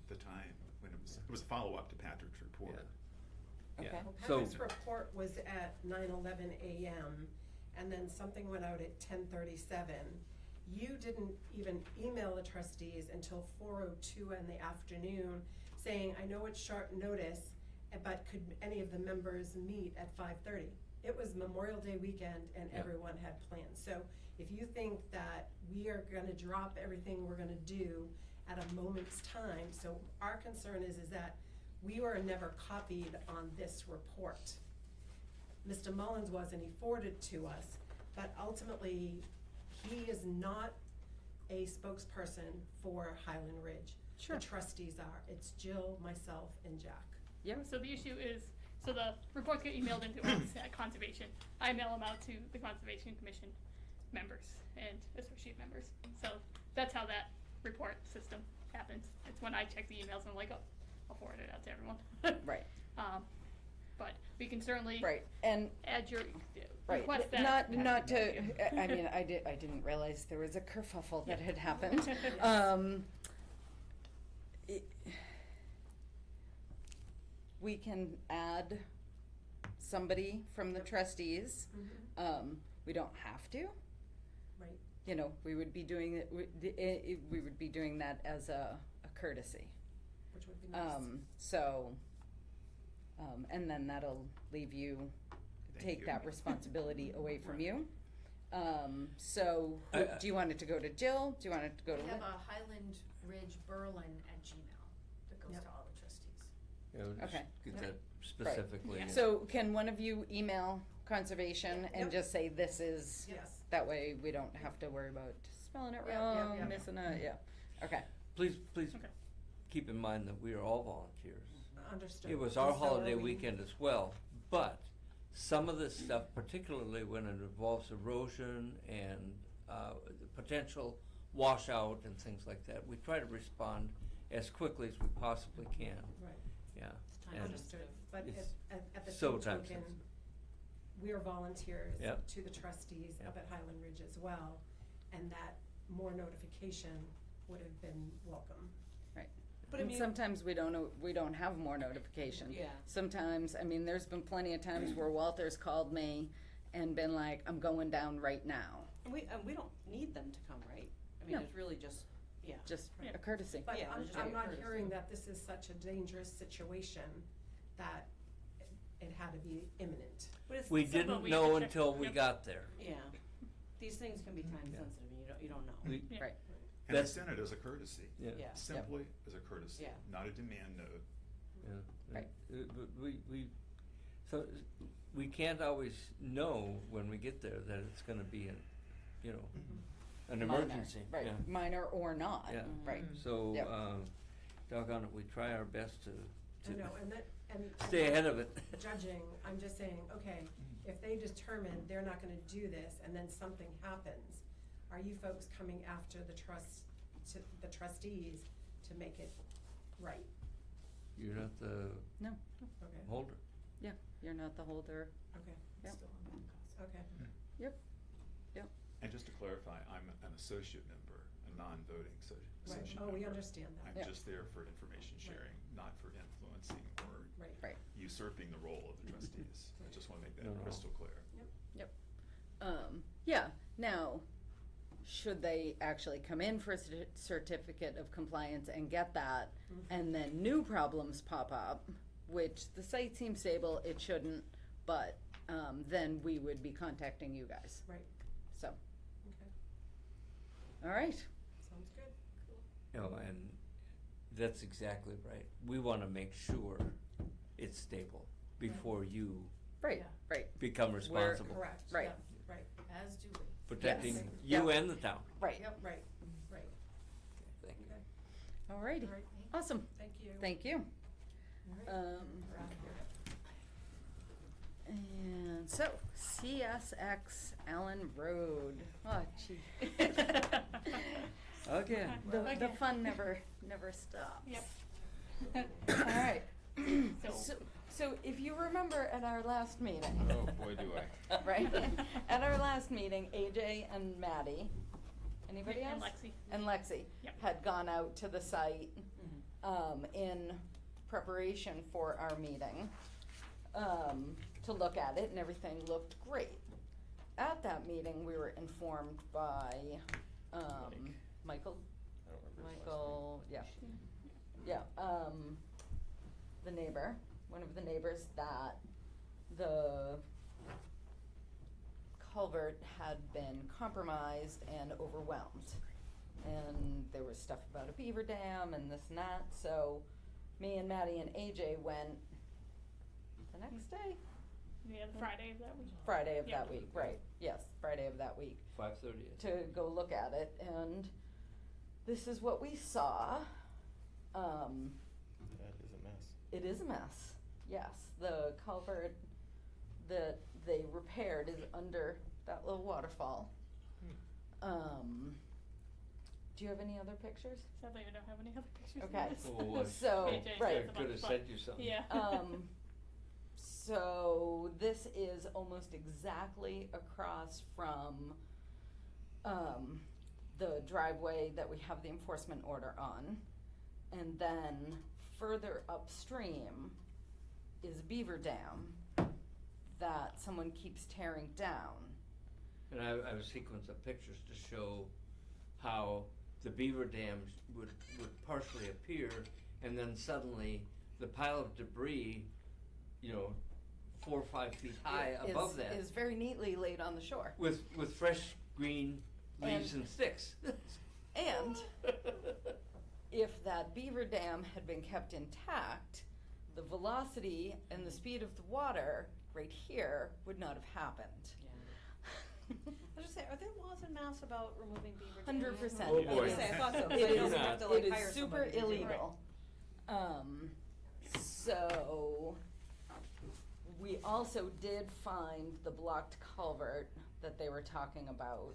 the time when it was a follow-up to Patrick's report. Yeah. Okay. Well, So- Patrick's report was at 9:11 a.m., and then something went out at 10:37. You didn't even email the trustees until 4:02 in the afternoon, saying, I know it's short notice, but could any of the members meet at 5:30? It was Memorial Day weekend and Yeah. everyone had plans. So if you think that we are gonna drop everything we're gonna do at a moment's time, so our concern is that we were never copied on this report. Mr. Mullins was, and he forwarded to us, but ultimately, he is not a spokesperson for Highland Ridge. Sure. The trustees are. It's Jill, myself, and Jack. Yep. So the issue is, so the reports get emailed into us at Conservation. I mail them out to the Conservation Commission members and associate members. So that's how that report system happens. It's when I check the emails and I'm like, oh, I'll forward it out to everyone. Right. But we can certainly Right, and add your right, request that. not to. I mean, I didn't realize there was a kerfuffle that had happened. It- we can add somebody from the trustees. We don't have to. Right. You know, we would be doing it. We would be doing that as a courtesy. Which would be nice. So, and then that'll leave you, Thank take you. that responsibility away from you. So, I- do you want it to go to Jill? Do you want it to go to? We have a Highland Ridge Berlin at Gmail that goes Yep. to all the trustees. You know, just Okay. get that specifically. Yeah. So, can one of you email conservation and Yep. just say this is, Yes. that way we don't have to worry about spelling it Yep, yep, wrong, yep. missing a, yeah, okay. Please Okay. keep in mind that we are all volunteers. Understood. It was our And so are holiday we. weekend as well, but some of this stuff, particularly when it involves erosion and the potential washout and things like that, we try to respond as quickly as we possibly can. Right. Yeah. Time And Understood, but it's at the so same time token, sensitive. we are volunteers Yep. to the trustees Yep. up at Highland Ridge as well, and that more notification would have been welcome. But I And mean- sometimes we don't have more notification. Yeah. Sometimes, I mean, there's been plenty of times where Walter's called me and been like, I'm going down right now. And we don't need them to come, right? I mean, No. it's really just, yeah. Just Yeah. a courtesy. But Yeah, I'm, it's I'm very not courtesy. hearing that this is such a dangerous situation that it had to be imminent. But it's We So, but didn't we have know to check- until we yep. got there. Yeah, these things can be time Yeah. sensitive, and you don't know. We, Yeah. Right. And I That's- sent it as a courtesy. yeah. Yeah. Simply as a courtesy, Yeah. not a demand note. Yeah. Right. But so we can't always know when we get there that it's gonna be an, you know, an Minor, emergency. Right, Yeah. minor or not, Yeah. right. So, Yep. doggone it, we try our best to I know, and that, and. stay ahead of it. Judging, I'm just saying, okay, if they determine they're not gonna do this and then something happens, are you folks coming after the trustees to make it right? You're not the No, Okay, holder. yeah, you're not the holder. okay, Yep. okay. And just to clarify, I'm an associate member, a non-voting Right, associate oh, we member. understand that, I'm Yeah. just there for information sharing, not for influencing or right. Right. usurping the role of the trustees. I just wanna make that No, no. crystal clear. Yeah, now, should they actually come in for a certificate of compliance and get that, and then new problems pop up, which the site seems stable, it shouldn't, but, then we would be contacting you guys, Right, so, okay, all right. sounds good. You know, and that's exactly right. We wanna make sure it's stable before you Right, Yeah. right, become responsible. Correct, Right. yeah, right, As do we. Protecting Yes. you Yep. and the town. right. right, right, Thank you. okay, All righty, all right, awesome, thank you. thank you. All right, we're out of here. And so, CSX Allen Road, oh gee. Okay, the Okay. fun never stops. Yep. All right, So, so if you remember at our last meeting, Oh, boy, do I. right? At our last meeting, AJ and Maddie, anybody else? and Lexi. And Lexi Yep. had gone out to the site, in preparation for our meeting, to look at it, and everything looked great. At that meeting, we were informed by, Michael, I don't remember his last name. Michael, yeah, the neighbor, one of the neighbors, that the culvert had been compromised and overwhelmed. And there was stuff about a beaver dam and this and that, so me and Maddie and AJ went the next day, Yeah, the Friday of that week. Friday of Yeah. that week, right, yes, Friday of that week, 5:30. to go look at it, and this is what we saw. That is a mess. It is a mess, yes. The culvert that they repaired is under that little waterfall. Do you have any other pictures? Sadly, I don't have any other pictures Okay. of this. Oh, boy. So, AJ right. says Could have about- sent you something. Yeah. So this is almost exactly across from, the driveway that we have the enforcement order on. And then further upstream is a beaver dam that someone keeps tearing down. And I have a sequence of pictures to show how the beaver dams would partially appear, and then suddenly the pile of debris, 4 or 5 feet high above that, Is very neatly laid on the shore. with fresh green leaves and sticks. And if that beaver dam had been kept intact, the velocity and the speed of the water right here would not have happened. I was just saying, are there laws in Mass about removing beaver dams? 100%. Oh, boy. I was gonna say, I thought so, 'cause It I know is we have to like it hire is super somebody to do it. illegal. So we also did find the blocked culvert that they were talking about,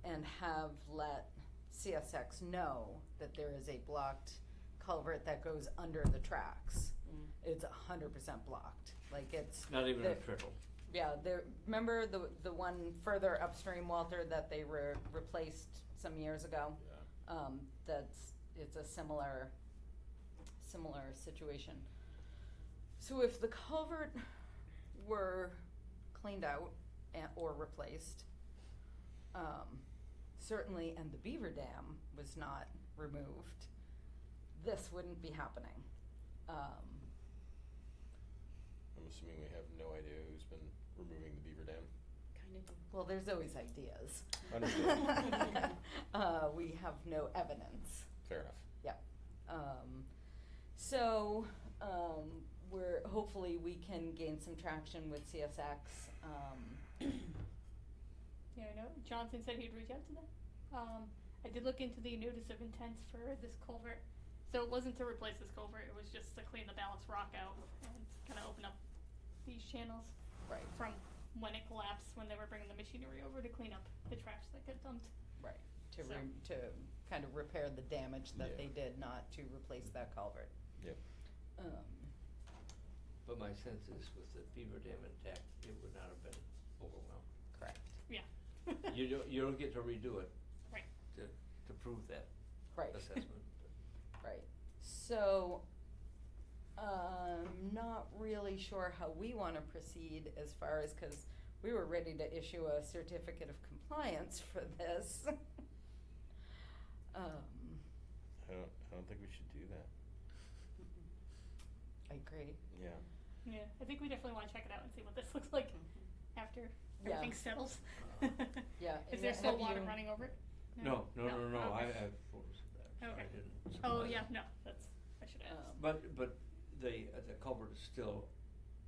and have let CSX know that there is a blocked culvert that goes under the tracks. It's 100% blocked, like it's. Not even a the- trickle. Yeah, there, remember the one further upstream, Walter, that they replaced some years ago? Yeah. It's a similar situation. So if the culvert were cleaned out or replaced, certainly, and the beaver dam was not removed, this wouldn't be happening. I'm assuming we have no idea who's been removing the beaver dam. Kinda do. Well, there's always ideas. Understood. We have no evidence. Fair enough. So, we're, hopefully we can gain some traction with CSX. Yeah, I know. Johnson said he'd reach out to them. I did look into the notice of intent for this culvert. So it wasn't to replace this culvert, it was just to clean the ballast rock out and kind of open up these channels Right, from when it collapsed, when they were bringing the machinery over to clean up the trash that got dumped. right, to So- to kind of repair the damage that Yeah. they did, not to replace that culvert. Yep. But my sense is with the beaver dam intact, it would not have been overwhelmed. Correct. Yeah. You don't get to redo it. Right. To prove that Right. assessment. Right, so, not really sure how we wanna proceed as far as, cause we were ready to issue a certificate of compliance for this. I don't think we should do that. I agree. Yeah. Yeah, I think we definitely want to check it out and see what this looks like after Yeah. everything settles. Yeah, Is and there still have water you- running over it? No, I Okay. have photos of that, so I Okay. didn't. Oh, supply yeah, them. no, I should ask. But the culvert is still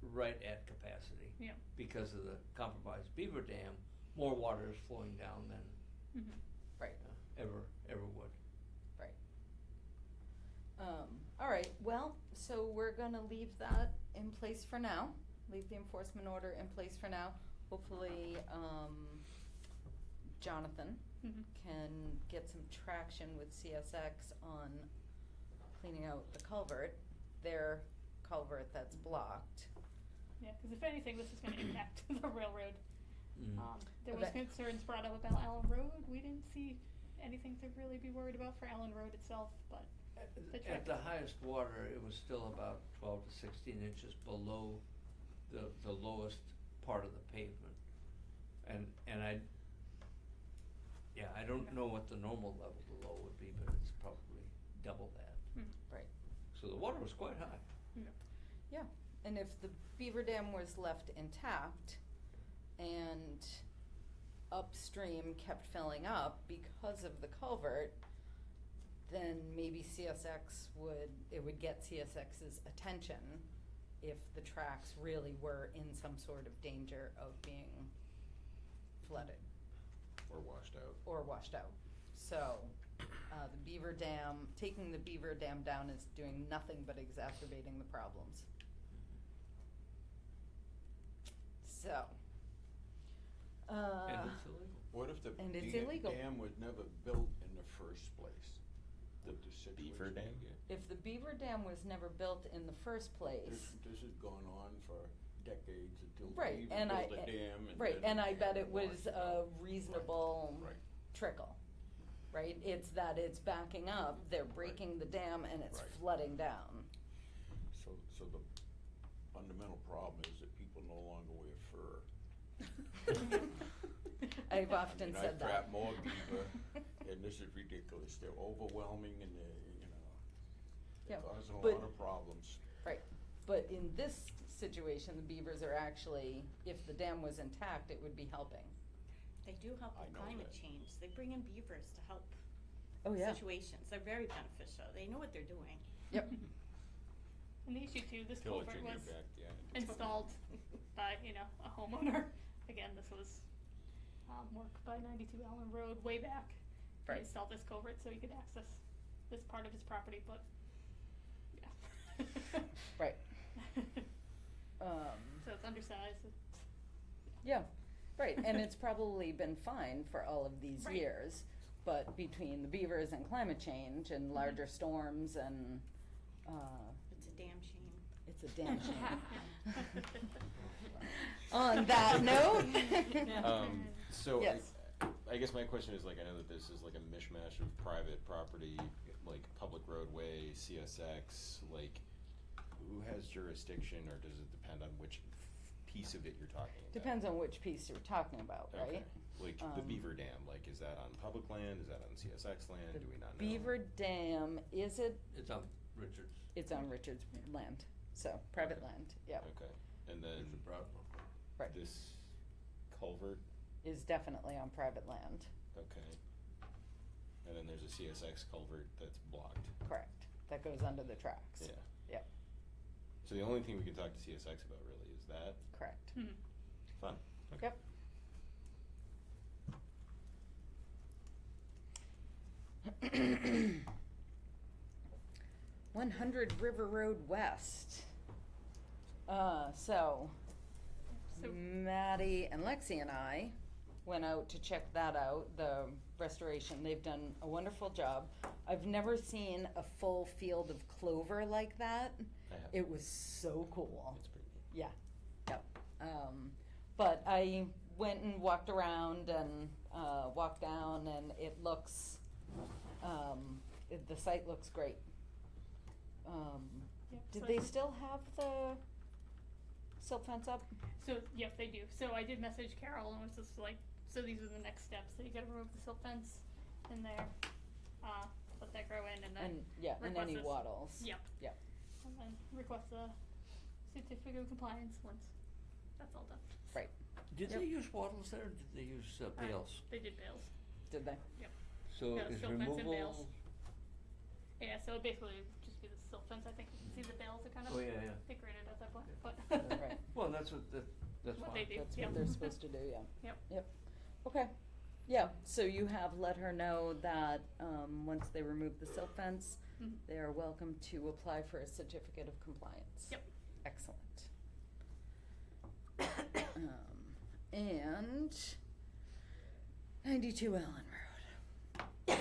right at capacity. Yeah. Because of the compromised beaver dam, more water is flowing down than Mhm. Right, ever would. right. All right, well, so we're gonna leave that in place for now, leave the enforcement order in place for now. Hopefully, Jonathan Mhm. can get some traction with CSX on cleaning out the culvert, their culvert that's blocked. Yeah, because if anything, this is going to impact the railroad. Mm. There was Okay. concerns brought up about Allen Road. We didn't see anything to really be worried about for Allen Road itself, but the At the track- highest water, it was still about 12 to 16 inches below the lowest part of the pavement. And I don't know what the normal level below would be, but it's probably double that. Right. So the water was quite high. Yeah, and if the beaver dam was left intact and upstream kept filling up because of the culvert, then maybe it would get CSX's attention if the tracks really were in some sort of danger of being flooded Or washed out. or washed out. So, the Beaver Dam, taking the Beaver Dam down is doing nothing but exacerbating the problems. So, And it's illegal. What if the And it's illegal. dam was never built in the first place? The situation. Beaver dam? if the Beaver Dam was never built in the first place, This has gone on for decades until Right, we even and built a dam and right, then and I had bet to it was wash it a out. reasonable Right. trickle, right? It's that it's backing up, they're breaking the dam and it's Right. flooding down. So the fundamental problem is that people no longer wear fur. I've often I mean, said I that. trap more beaver, and this is ridiculous. They're overwhelming and they're, Yeah, they're causing a but- lot of problems. Right, but in this situation, the beavers are actually, if the dam was intact, it would be helping. They do help I with know climate that. change. They bring in beavers to help Oh, yeah. situations. They're very beneficial. They know what they're doing. Yep. And the issue too, this Pillage culvert in your was backyard. installed by, a homeowner. Again, this was, work by 92 Allen Road way back. He Right. installed this culvert so he could access this part of his property, but, yeah. Right. So it's undersized, Yeah, right, and it's probably been fine for all of these Right. years, but between the beavers and climate change and larger storms and, It's a damn shame. it's a damn shame. On that note. So Yes. I guess my question is, like, I know that this is like a mishmash of private property, like public roadway, CSX, like, who has jurisdiction, or does it depend on which piece of it you're talking about? Depends on which piece you're talking about, right? Okay. Like the Um, Beaver Dam, like, is that on public land, is that on CSX land, The do we not know? Beaver Dam, is it, It's on Richards. it's on Richard's land, so, private Okay. land, yeah, Okay, and then It's a problem. right, this culvert, is definitely on private land, okay. And then there's a CSX culvert that's blocked. correct, that goes under the tracks. Yeah. Yep, So the only thing we can talk to CSX about really is that. correct. Mhm. Fun. Okay. Yep. 100 River Road West. So So- Maddie and Lexi and I went out to check that out, the restoration. They've done a wonderful job. I've never seen a full field of clover like that. I have. It was so cool. It's pretty neat. Yeah, yep. But I went and walked around and, walked down and it looks, the site looks great. Yep, Did so- they still have the silt fence up? So, yep, they do. So I did message Carol and was just like, so these are the next steps. So you gotta remove the silt fence in there, let that grow in and then. And, yeah, and request any this- wattles. Yep. Yep. And then request a certificate of compliance once that's all done. Right, Did Yep. they use wattles there, or did they use bales? They did bales. did they? So Yeah, is silt fence and removal? bales. Yeah, so basically it'd just be the silt fence, I think. You can see the bales are kind of Oh, yeah, yeah. decorated at that point, but. Right. Well, that's that's What fine. they do. That's Yep. what they're supposed to do, yeah. Yep. Yep, okay. Yeah, so you have let her know that, once they remove the silt fence, Mhm. they are welcome to apply for a certificate of compliance. Yep. Excellent. And 92 Allen Road.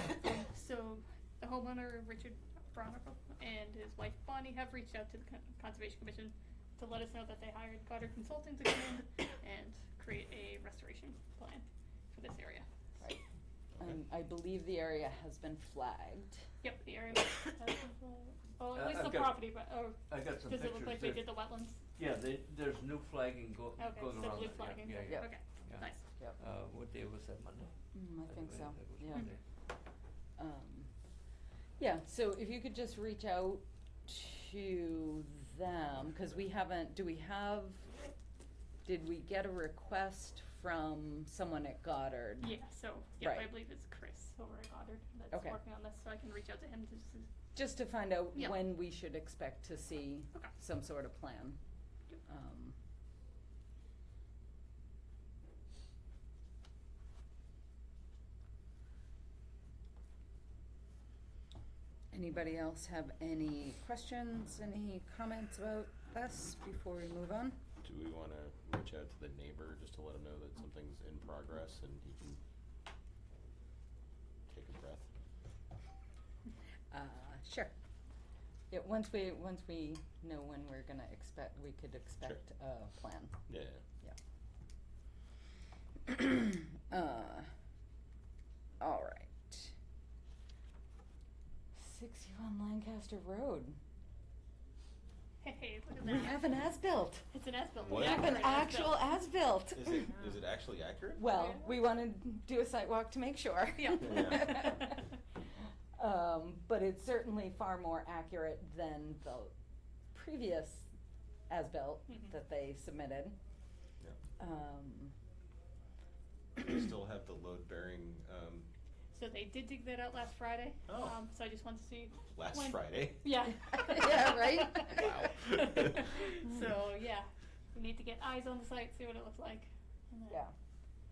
So the homeowner, Richard Bronicle, and his wife Bonnie have reached out to the Conservation Commission to let us know that they hired Goddard Consulting to come in and create a restoration plan for this area. Right. And I believe the area has been flagged. Yep, the area, well, at least I've the got- property, but, I got some does pictures. it look like they There- did the wetlands? Yeah, there's new flagging Okay, goes so around blue that, flagging, yeah, yeah, okay, yeah. nice. Yep. What day was that, Monday? I think so, It was yeah. Monday. Yeah, so if you could just reach out to them, cause we haven't, did we get a request from someone at Goddard. Yeah, so, yep, I Right. believe it's Chris over at Goddard that's Okay. working on this, so I can reach out to him to see. Just to find out Yeah. when we should expect to see Okay. some sort of plan. Yep. Anybody else have any questions, any comments about this before we move on? Do we wanna reach out to the neighbor just to let him know that something's in progress and he can take a breath? Sure. Yeah, once we know when we're gonna expect, we could expect a plan. Yeah. All right. 61 Lancaster Road. Hey, look at We that. have an as-built. It's an as-built. What? We have an actual as-built. Is it actually accurate? Well, we wanna do a site walk to make sure. Yeah. But it's certainly far more accurate than the previous as-built Mhm. that they submitted. Yeah. We still have the load bearing, So they did dig that out last Friday. Oh. So I just wanted to see. last when- Friday. Yeah. Yeah, right? Wow. So, yeah, we need to get eyes on the site, see what it looks like. and then- Yeah.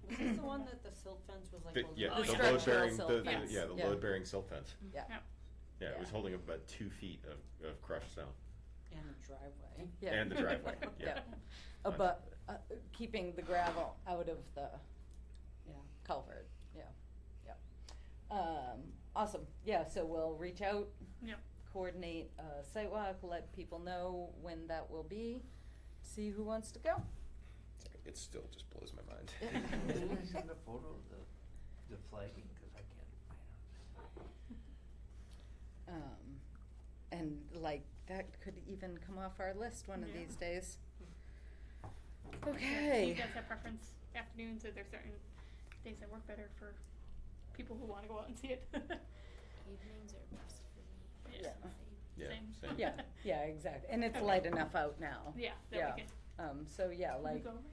Was this the one that the silt fence was like holding? Yeah, Oh, the yeah. load Structural bearing, silt the, fence. yeah, the Yeah. load bearing silt fence. Yeah. Yeah. Yeah, it was Yeah. holding about 2 feet of crushed stone. And the driveway. Yeah. And the driveway, yeah. But, keeping the gravel out of the Yeah. culvert, yeah, yeah. Awesome, yeah, so we'll reach out, Yep. coordinate a site walk, let people know when that will be, see who wants to go. It still just blows my mind. Did I send a photo of the flagging, cause I can't find it. And like, that could even come off our list one of Yeah. these days. Do Okay. you guys have preference afternoons, or there's certain days that work better for people who wanna go out and see it? Evenings are best for me. Yeah. Yeah, Same. same. Yeah, yeah, exactly, and it's Okay. light enough out now. Yeah, Yeah. that we can. So yeah, Can we like, go right now?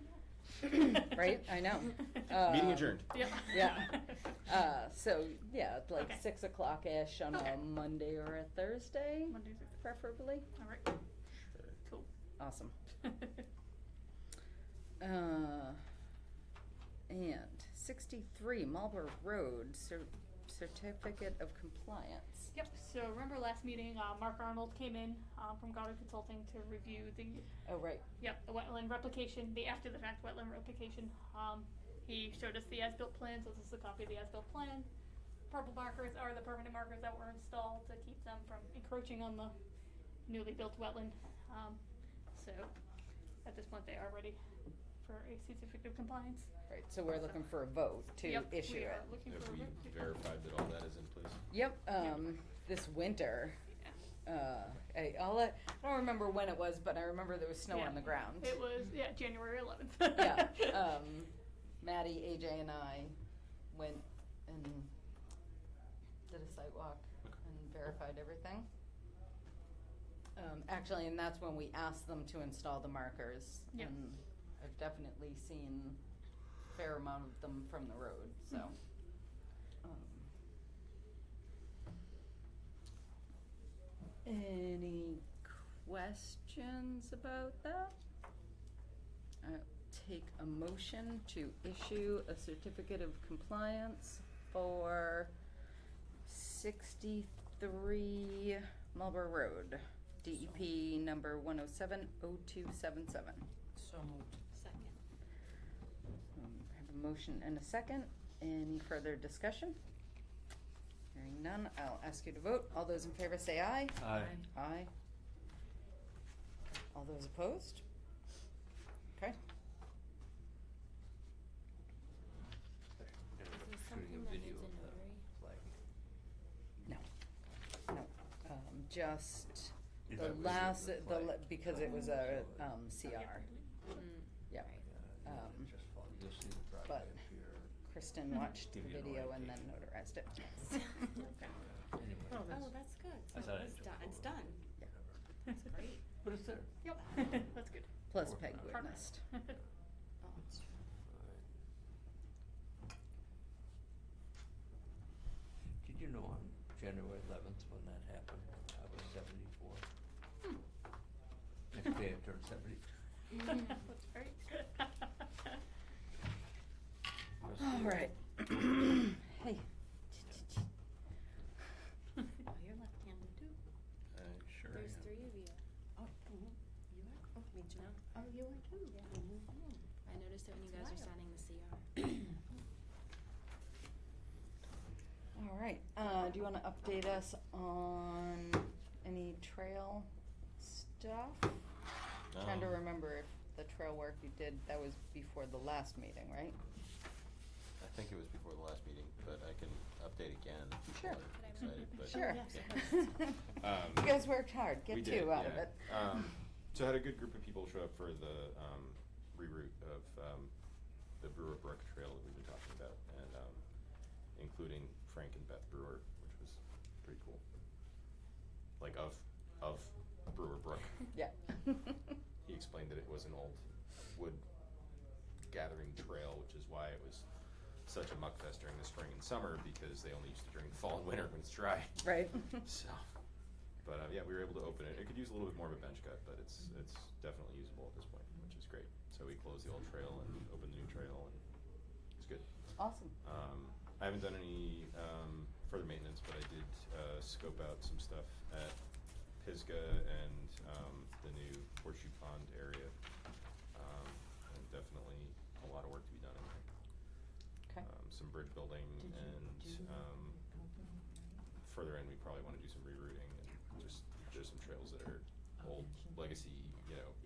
right, I know. Meeting adjourned. Yeah. Yeah. So yeah, like Okay. 6 o'clock-ish on Okay. a Monday or a Thursday, Mondays are preferably. all right. Cool. Awesome. And 63 Marlborough Road, certificate of compliance. Yep, so remember last meeting, Mark Arnold came in, from Goddard Consulting to review the, Oh, right. the wetland replication, the after-the-fact wetland replication. He showed us the as-built plans, this is a copy of the as-built plan. Purple markers are the permanent markers that were installed to keep them from encroaching on the newly built wetland. So, at this point, they are ready for a certificate of compliance. Right, so we're looking for a vote to Yep, issue we it. are looking Have for a we vote. verified that all that is in place? Yep, this winter, Yeah. I don't remember when it was, but I remember there was snow Yeah. on the ground. It was, January 11th. Yeah, Maddie, AJ, and I went and did a site walk and verified everything. Actually, and that's when we asked them to install the markers. Yep. And I've definitely seen a fair amount of them from the road, so. Any questions about that? I'll take a motion to issue a certificate of compliance for 63 Marlborough Road, DEP number 1070277. So moved. Second. I have a motion and a second. Any further discussion? Hearing none, I'll ask you to vote. All those in favor say aye. Aye. Aye. All those opposed? Okay. Is this Shooting something a that video needs a of the notary? flagging. No, just Is the that- was it last, the flag? because it was a, CR. Yeah. Just fun. You'll see the driveway but- up here. Kristen watched the Give you an video and then orientation. notarized it. Anyway, Oh, that's good. I So thought it's I'd done, it's jump done. That's Great. but it's there. Yep, that's good. Plus Working Peg on it. witnessed. Oh, it's true. January 11th when that happened. I was 74. Next day I turned 72. That's very good. All right. Hey. Oh, you're left-handed too. Sure. There's three of you. Oh, you are? Oh, me too. No. Oh, you are too? Yeah. Mhm. I noticed it when you That's guys were wild. signing the CR. All right, do you wanna update us on any trail stuff? Trying to remember if the trail work you did, that was before the last meeting, right? I think it was before the last meeting, but I can update again if people Sure. are excited, but. Sure. yeah. You guys worked hard, We get did, two out of yeah. it. So I had a good group of people show up for the reroute of the Brewer Brook Trail that we've been talking about, and including Frank and Beth Brewer, which was pretty cool. Like of Brewer Brook. Yeah. He explained that it was an old wood gathering trail, which is why it was such a muck fest during the spring and summer, because they only used it during the fall and winter when it's dry. Right. So, but yeah, we were able to open it. It could use a little bit more of a bench cut, but it's definitely usable at this point, which is great. So we closed the old trail and opened the new trail, and it's good. Awesome. I haven't done any further maintenance, but I did scope out some stuff at Pisgah and the new Horseshoe Pond area. And definitely a lot of work to be done in there. Okay. Some bridge building and further in, we probably want to do some rerouting and just there's some trails that are old legacy,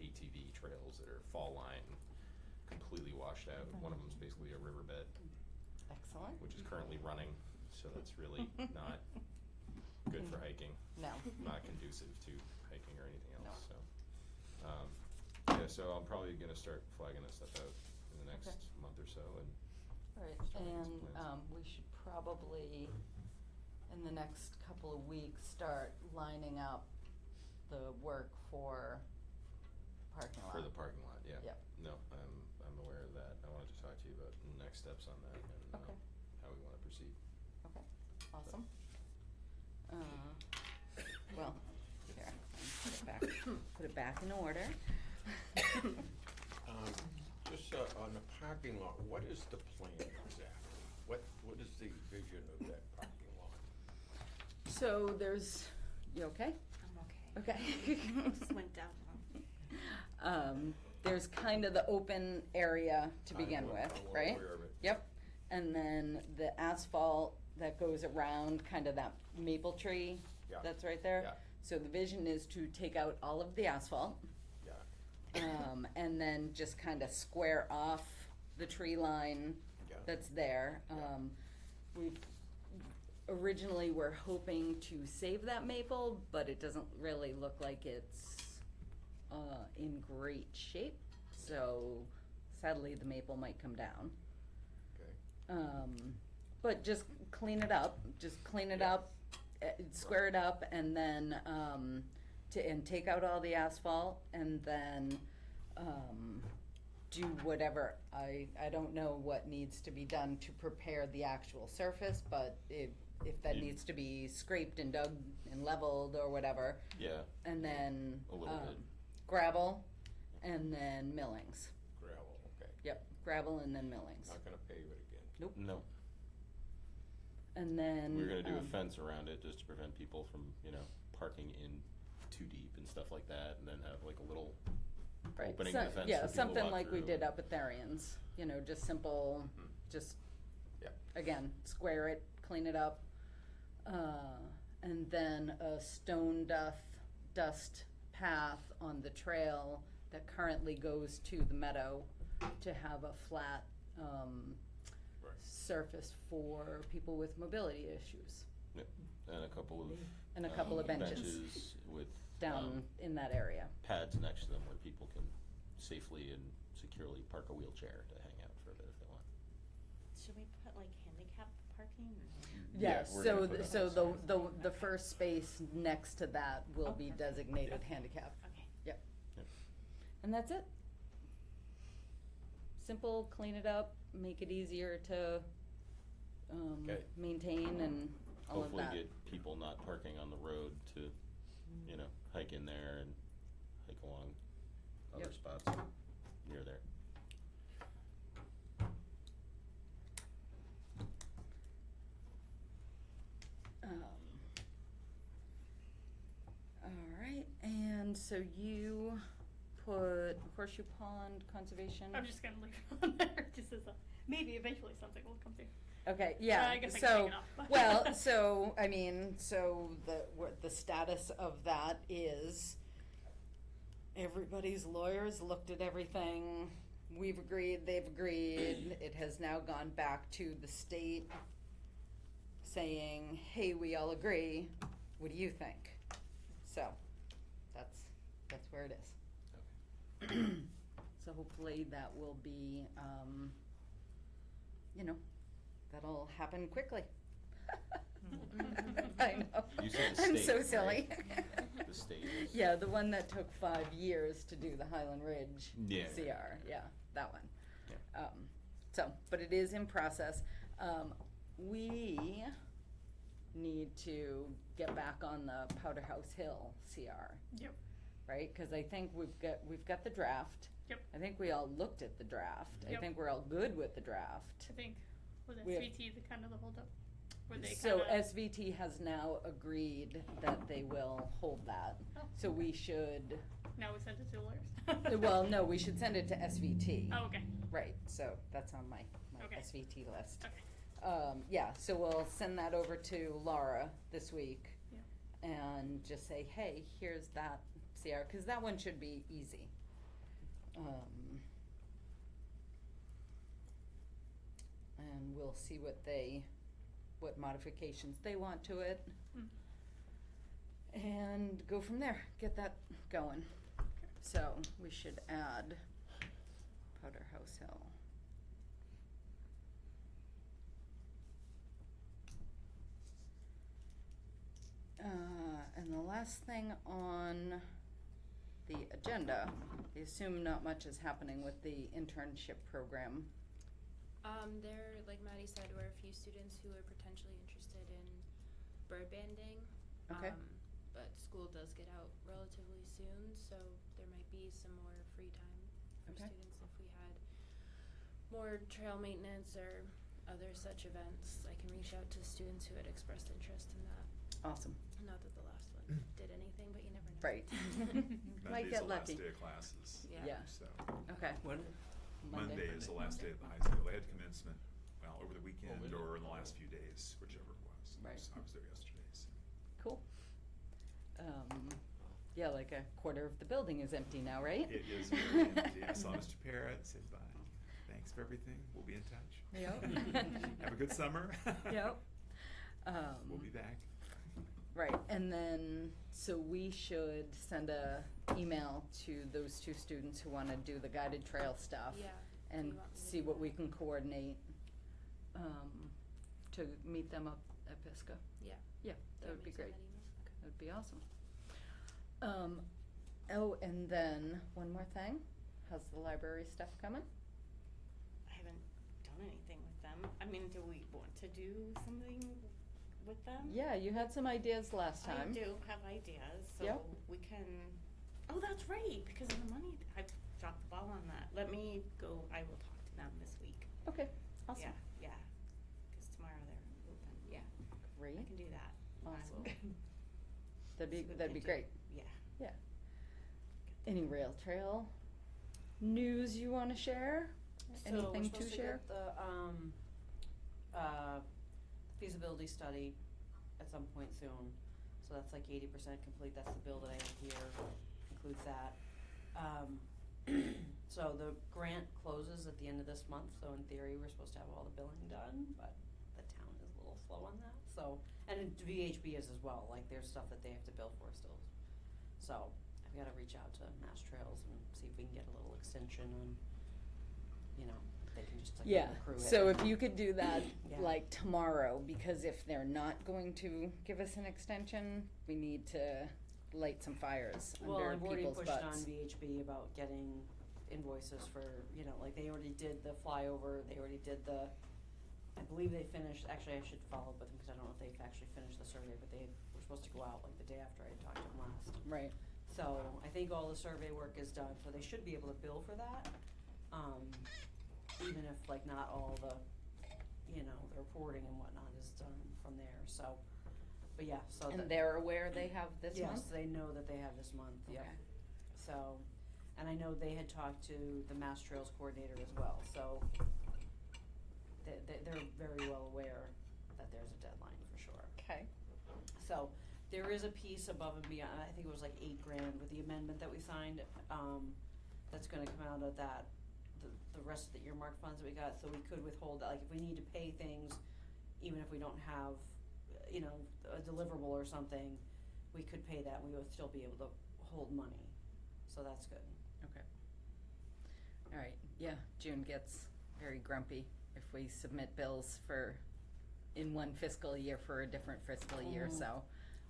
ATV trails that are fall line, completely washed out. One of them's basically a riverbed, Excellent. which is currently running, so that's really not good for hiking. No. Not conducive to hiking or anything No. else, so. Yeah, so I'm probably gonna start flagging that stuff out in the next Okay. month or so, and All right, Start making some and, plans. we should probably, in the next couple of weeks, start lining up the work for parking lot. for the parking lot, yeah. Yep. No, I'm aware of that. I wanted to talk to you about next steps on that and Okay. how we wanna proceed. Okay, awesome. Well, here, put it back in order. Just on the parking lot, what is the plan exactly? What is the vision of that parking lot? So there's, you okay? I'm okay. Okay. Just went down. There's kind of the open area to begin I'm with, well right? aware of it. Yep, and then the asphalt that goes around kind of that maple tree Yeah. that's right there. Yeah. So the vision is to take out all of the asphalt, Yeah, and then just kind of square off the tree line Yeah. that's there. Yeah. We've originally were hoping to save that maple, but it doesn't really look like it's in great shape. So sadly, the maple might come down. okay. But just clean it up, Yeah. square it up, and then, and take out all the asphalt, and then, do whatever, I don't know what needs to be done to prepare the actual surface, but if that You- needs to be scraped and dug and leveled or whatever, Yeah, and then, A little bit. gravel, and then millings. Gravel, okay. Yep, gravel and then millings. Not gonna pave it again. Nope. no, And then. we were gonna do a um, fence around it just to prevent people from, parking in too deep and stuff like that, and then have like a little Right, opening so- in the fence for yeah, people to something walk like we through did and- up at Therian's, just simple, Mhm. just, Yep. again, square it, clean it up. And then a stone dust path on the trail that currently goes to the meadow to have a flat, Right. surface for people with mobility issues And a couple of. and a couple of benches with. down in that area. Pads next to them where people can safely and securely park a wheelchair to hang out for a bit if they want. Should we put like handicap parking or? Yeah, we're so, gonna put up so signs. the first space next to that will be Okay. designated handicap. Okay. Yep. Yep. And that's it. Simple, clean it up, make it easier to, Okay. maintain and all of that. hopefully get people not parking on the road to, you know, hike in there and hike along other Yep. spots near there. All right, and so you put Horseshoe Pond Conservation. I'm just gonna leave it on there, just as a, maybe eventually something will come through. Okay, yeah, I guess I can take so, it off. well, so, I mean, so the status of that is everybody's lawyers looked at everything, we've agreed, they've agreed, it has now gone back to the state saying, hey, we all agree, what do you think? So, that's where it is. So hopefully that will be, you know, that'll happen quickly. I know. You said the I'm state, so silly. right? The state is- Yeah, the one that took 5 years to do the Highland Ridge Yeah. CR. Yeah, that one. Yeah. So, but it is in process. We need to get back on the Powder House Hill CR. Yep. Right, because I think we've got the draft. Yep. I think we all looked at the draft. I Yep. think we're all good with the draft. I think, was We have- SVT the kind of the holdup? Where they So kinda, SVT has now agreed that they will hold that. Oh, So we should, now we send it to lawyers? well, no, we should send it to SVT. Oh, okay, Right, so that's on my Okay. SVT list. okay. Yeah, so we'll send that over to Laura this week. Yeah. And just say, hey, here's that CR, cause that one should be easy. And we'll see what modifications they want to it. Mm. And go from there, get that going. So we should add Powder House Hill. And the last thing on the agenda, I assume not much is happening with the internship program. There, like Maddie said, were a few students who were potentially interested in bird banding. Okay. But school does get out relatively soon, so there might be some more free time for Okay. students if we had more trail maintenance or other such events. I can reach out to students who had expressed interest in that. Awesome. Not that the last one did anything, but you never know. Right. Might Monday's get the last lucky. day of classes. Yeah. Yeah. So Okay. When, Monday is the last day of the high school. They had commencement, well, over the weekend really? or in the last few days, whichever it was. Right. So I was there yesterday, so. Cool. Yeah, like a quarter of the building is empty now, right? It is very empty. I saw Mr. Parrott, said bye. Thanks for everything. We'll be in touch. Yep. Have a good summer. Yep. We'll be back. Right, and then, so we should send a email to those 2 students who wanna do the guided trail stuff. Yeah. Do And you want me to see do what that? we can coordinate, to meet them up at Pisgah. Yeah. Yeah, Do that you would want be me to send great. that email? Okay. That would be awesome. Oh, and then, one more thing, how's the library stuff coming? I haven't done anything with them. I mean, do we want to do something with them? Yeah, you had some ideas last time. I do have ideas, so Yep. we can, oh, that's right, because of the money, I dropped the ball on that. Let me go, I will talk to them this week. Okay, awesome. Yeah, yeah, because tomorrow they're open, yeah, Great, I can do that. I Awesome. will. that'd be, See what that'd they be do. great. Yeah. Yeah. Any rail trail news you wanna share? Anything to share? So we're supposed to get the, feasibility study at some point soon, so that's like 80% complete, that's the bill that I have here, includes that. So the grant closes at the end of this month, so in theory, we're supposed to have all the billing done, but the town is a little slow on that, so, and VHB is as well, like there's stuff that they have to bill for still. So, I've gotta reach out to Mass Trails and see if we can get a little extension on, you know, if they can just like Yeah, accrue it. so if you could do that Yeah. like tomorrow, because if they're not going to give us an extension, we need to light some fires Well, under I've already people's pushed on butts. VHB about getting invoices for, you know, like they already did the flyover, they already did the, I believe they finished, actually I should follow up with them, cause I don't know if they've actually finished the survey, but they were supposed to go out like the day after I talked to them last. Right. So I think all the survey work is done, so they should be able to bill for that. Even if like not all the, you know, the reporting and whatnot is done from there, so, but yeah, so. And they're aware they have this month? Yes, they know that they have this month, yep. Okay. So, and I know they had talked to the Mass Trails coordinator as well, so they're very well aware that there's a deadline for sure. Okay. So, there is a piece above and beyond, I think it was like $8,000 with the amendment that we signed, that's gonna come out of that, the rest of the earmark funds that we got, so we could withhold, like, if we need to pay things, even if we don't have, you know, a deliverable or something, we could pay that, we would still be able to hold money, so that's good. Okay. All right, yeah, June gets very grumpy if we submit bills for, in one fiscal year for a different fiscal year, Mhm. so.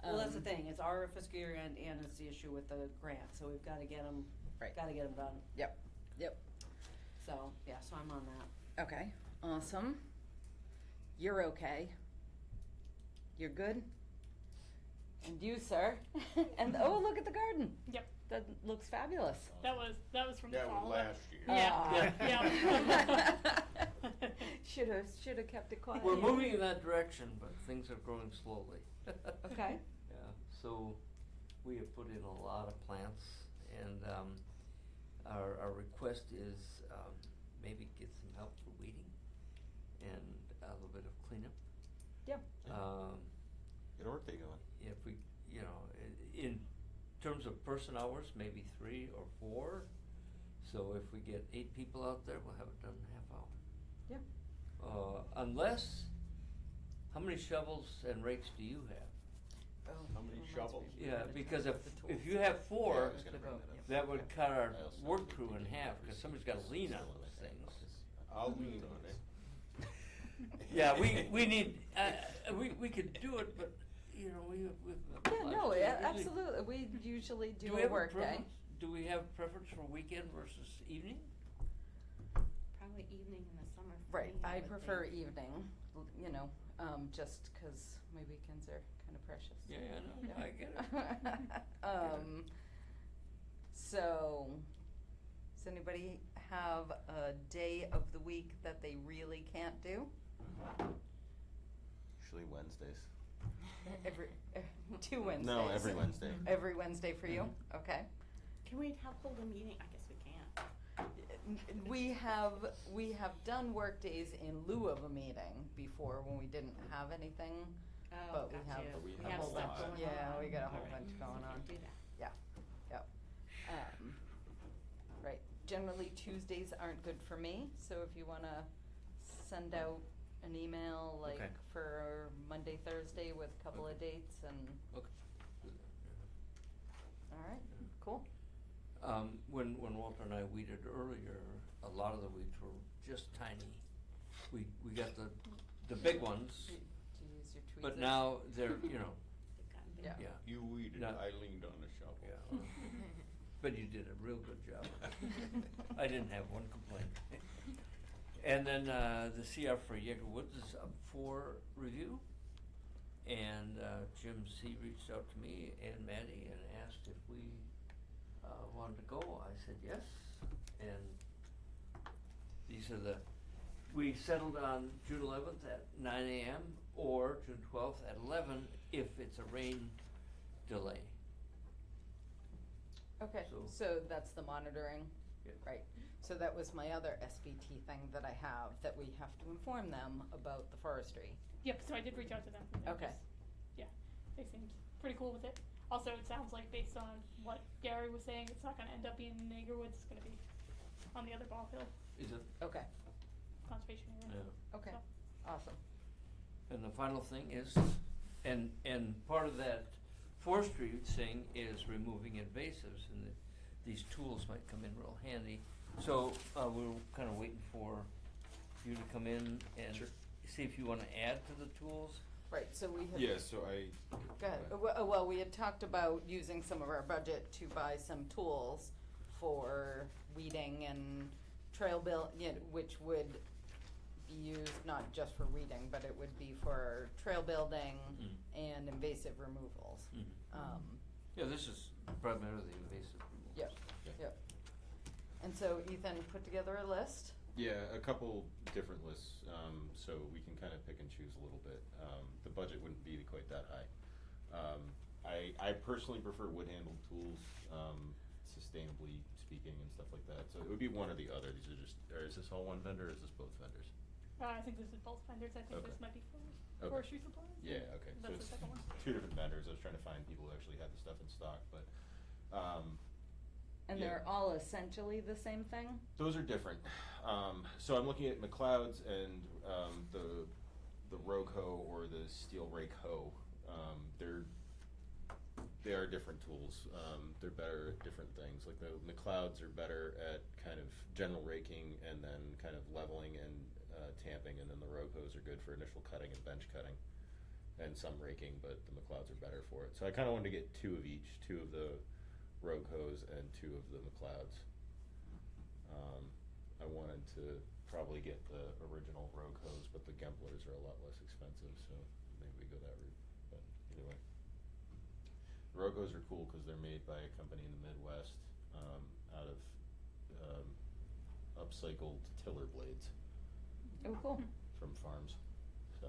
Well, that's the thing, it's our fiscal year end and it's the issue with the grant, so we've gotta get them, Right. gotta get them done. Yep, yep. So, yeah, so I'm on that. Okay, awesome. You're okay. You're good? And you, sir? And, oh, look at the garden. Yep. That looks fabulous. That was from the That was fall. last year. Yeah, Yeah. Should've kept it quiet. We're moving in that direction, but things are growing slowly. Okay. Yeah, so we have put in a lot of plants, and our request is maybe get some help for weeding and a little bit of cleanup. Yep. Good work they going. If we, you know, in terms of person hours, maybe 3 or 4. So if we get 8 people out there, we'll have it done in a half hour. Yep. Unless, how many shovels and rakes do you have? How many shovels? Yeah, because if you have Yeah, 4, I was gonna bring that up. that would cut our I also work think crew in we half, could cause somebody's gotta lean on still those in things. I'll lean on it. Yeah, we need, we could do it, but, you know, we. Yeah, no, absolutely. We usually do we a have work day. preference? Do we have preference for weekend versus evening? Probably evening in the summer for Right, me, I would prefer think. evening, you know, just 'cause my weekends are kinda precious. Yeah, I know, I get it. So, does anybody have a day of the week that they really can't do? Usually Wednesdays. Every, 2 Wednesdays? No, every Wednesday. Every Wednesday for you? Okay. Can we hold a meeting? I guess we can't. We have done work days in lieu of a meeting before when we didn't have anything. Oh, But we gotcha. have But we We have have a stuff lot. going on. Yeah, we got a whole Alright. bunch going We on. can do that. Yep. Right, generally Tuesdays aren't good for me, so if you wanna send out an email like Okay. for Monday, Thursday with a couple of dates and, Okay. alright, cool. When Walter and I weeded earlier, a lot of the weeds were just tiny. We got the big ones, Do you use your tweezers? but now they're, you know, They've gotten big. Yeah. yeah, You weeded, No. I leaned on the shovel. yeah. But you did a real good job. I didn't have one complaint. And then, the CR for Jaeger Woods is up for review. And, Jim C. reached out to me and Maddie and asked if we, wanted to go. I said yes. And these are we settled on June 11th at 9 a.m. or June 12th at 11 if it's a rain delay. Okay, So- so that's the monitoring, Yeah. right? So that was my other SBT thing that I have, that we have to inform them about the forestry. Yep, so I did reach out to them. and they're Okay. just- Yeah, they seemed pretty cool with it. Also, it sounds like based on what Gary was saying, it's not gonna end up being in Nager Woods, it's gonna be on the other ball hill Is it? Okay, conservation area. Yeah. okay, So- awesome. And the final thing is, and part of that forestry thing is removing invasives, and these tools might come in real handy. So, we're kinda waiting for you to come in and Sure. see if you wanna add to the tools. Right, so we have. Yeah, so I. Go ahead. Well, we had talked about using some of our budget to buy some tools for weeding and trail which would be used not just for weeding, but it would be for trail building and invasive removals. Yeah, this is primarily invasive removal. Yep, yep. And so Ethan put together a list. Yeah, a couple different lists, so we can kind of pick and choose a little bit. The budget wouldn't be quite that high. I personally prefer wood-handled tools, sustainably speaking and stuff like that. So it would be one or the other. These are just, or is this all one vendor or is this both vendors? I think this is both vendors. I think Okay. this might be for Okay. forestry supplies. Yeah, okay. So That's the it's second one. two different vendors. I was trying to find people who actually had the stuff in stock, but, And yeah. they're all essentially the same thing? Those are different. So I'm looking at McLeod's and the Rogue Hoe or the Steel Rake Hoe. They are different tools. They're better at different things. Like the McLeod's are better at kind of general raking and then kind of leveling and tamping, and then the Rogue Hoes are good for initial cutting and bench cutting and some raking, but the McLeod's are better for it. So I kind of wanted to get two of each, two of the Rogue Hoes and two of the McLeod's. I wanted to probably get the original Rogue Hose, but the Gemplers are a lot less expensive, so maybe we go that route. But either way, the Rogue Hose are cool because they're made by a company in the Midwest out of upcycled tiller blades Oh, cool. from farms. So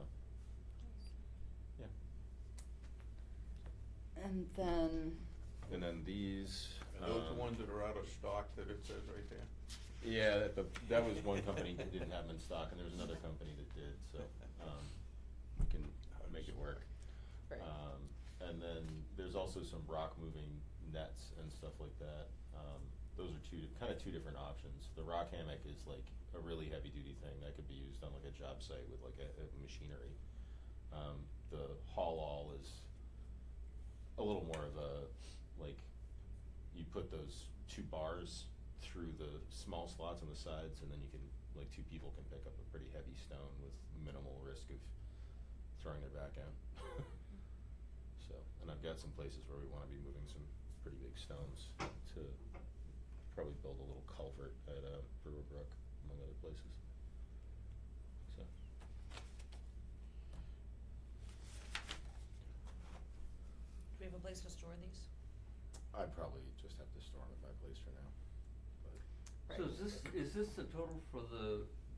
yeah. And then, And then these. Are those the ones that are out of stock that it says right there? Yeah, that was one company that didn't have them in stock, and there was another company that did, so, we can make it work. right, And then there's also some rock moving nets and stuff like that. Those are two different options. The rock hammock is like a really heavy duty thing that could be used on like a job site with like a machinery. The haul all is a little more of a, like, you put those two bars through the small slots on the sides, and then you can, like, two people can pick up a pretty heavy stone with minimal risk of throwing their back out. So, and I've got some places where we wanna be moving some pretty big stones to probably build a little culvert at, Brewer Brook, among other places. So. Do we have a place to store these? I'd probably just have to store them at my place for now, but. So is this the total for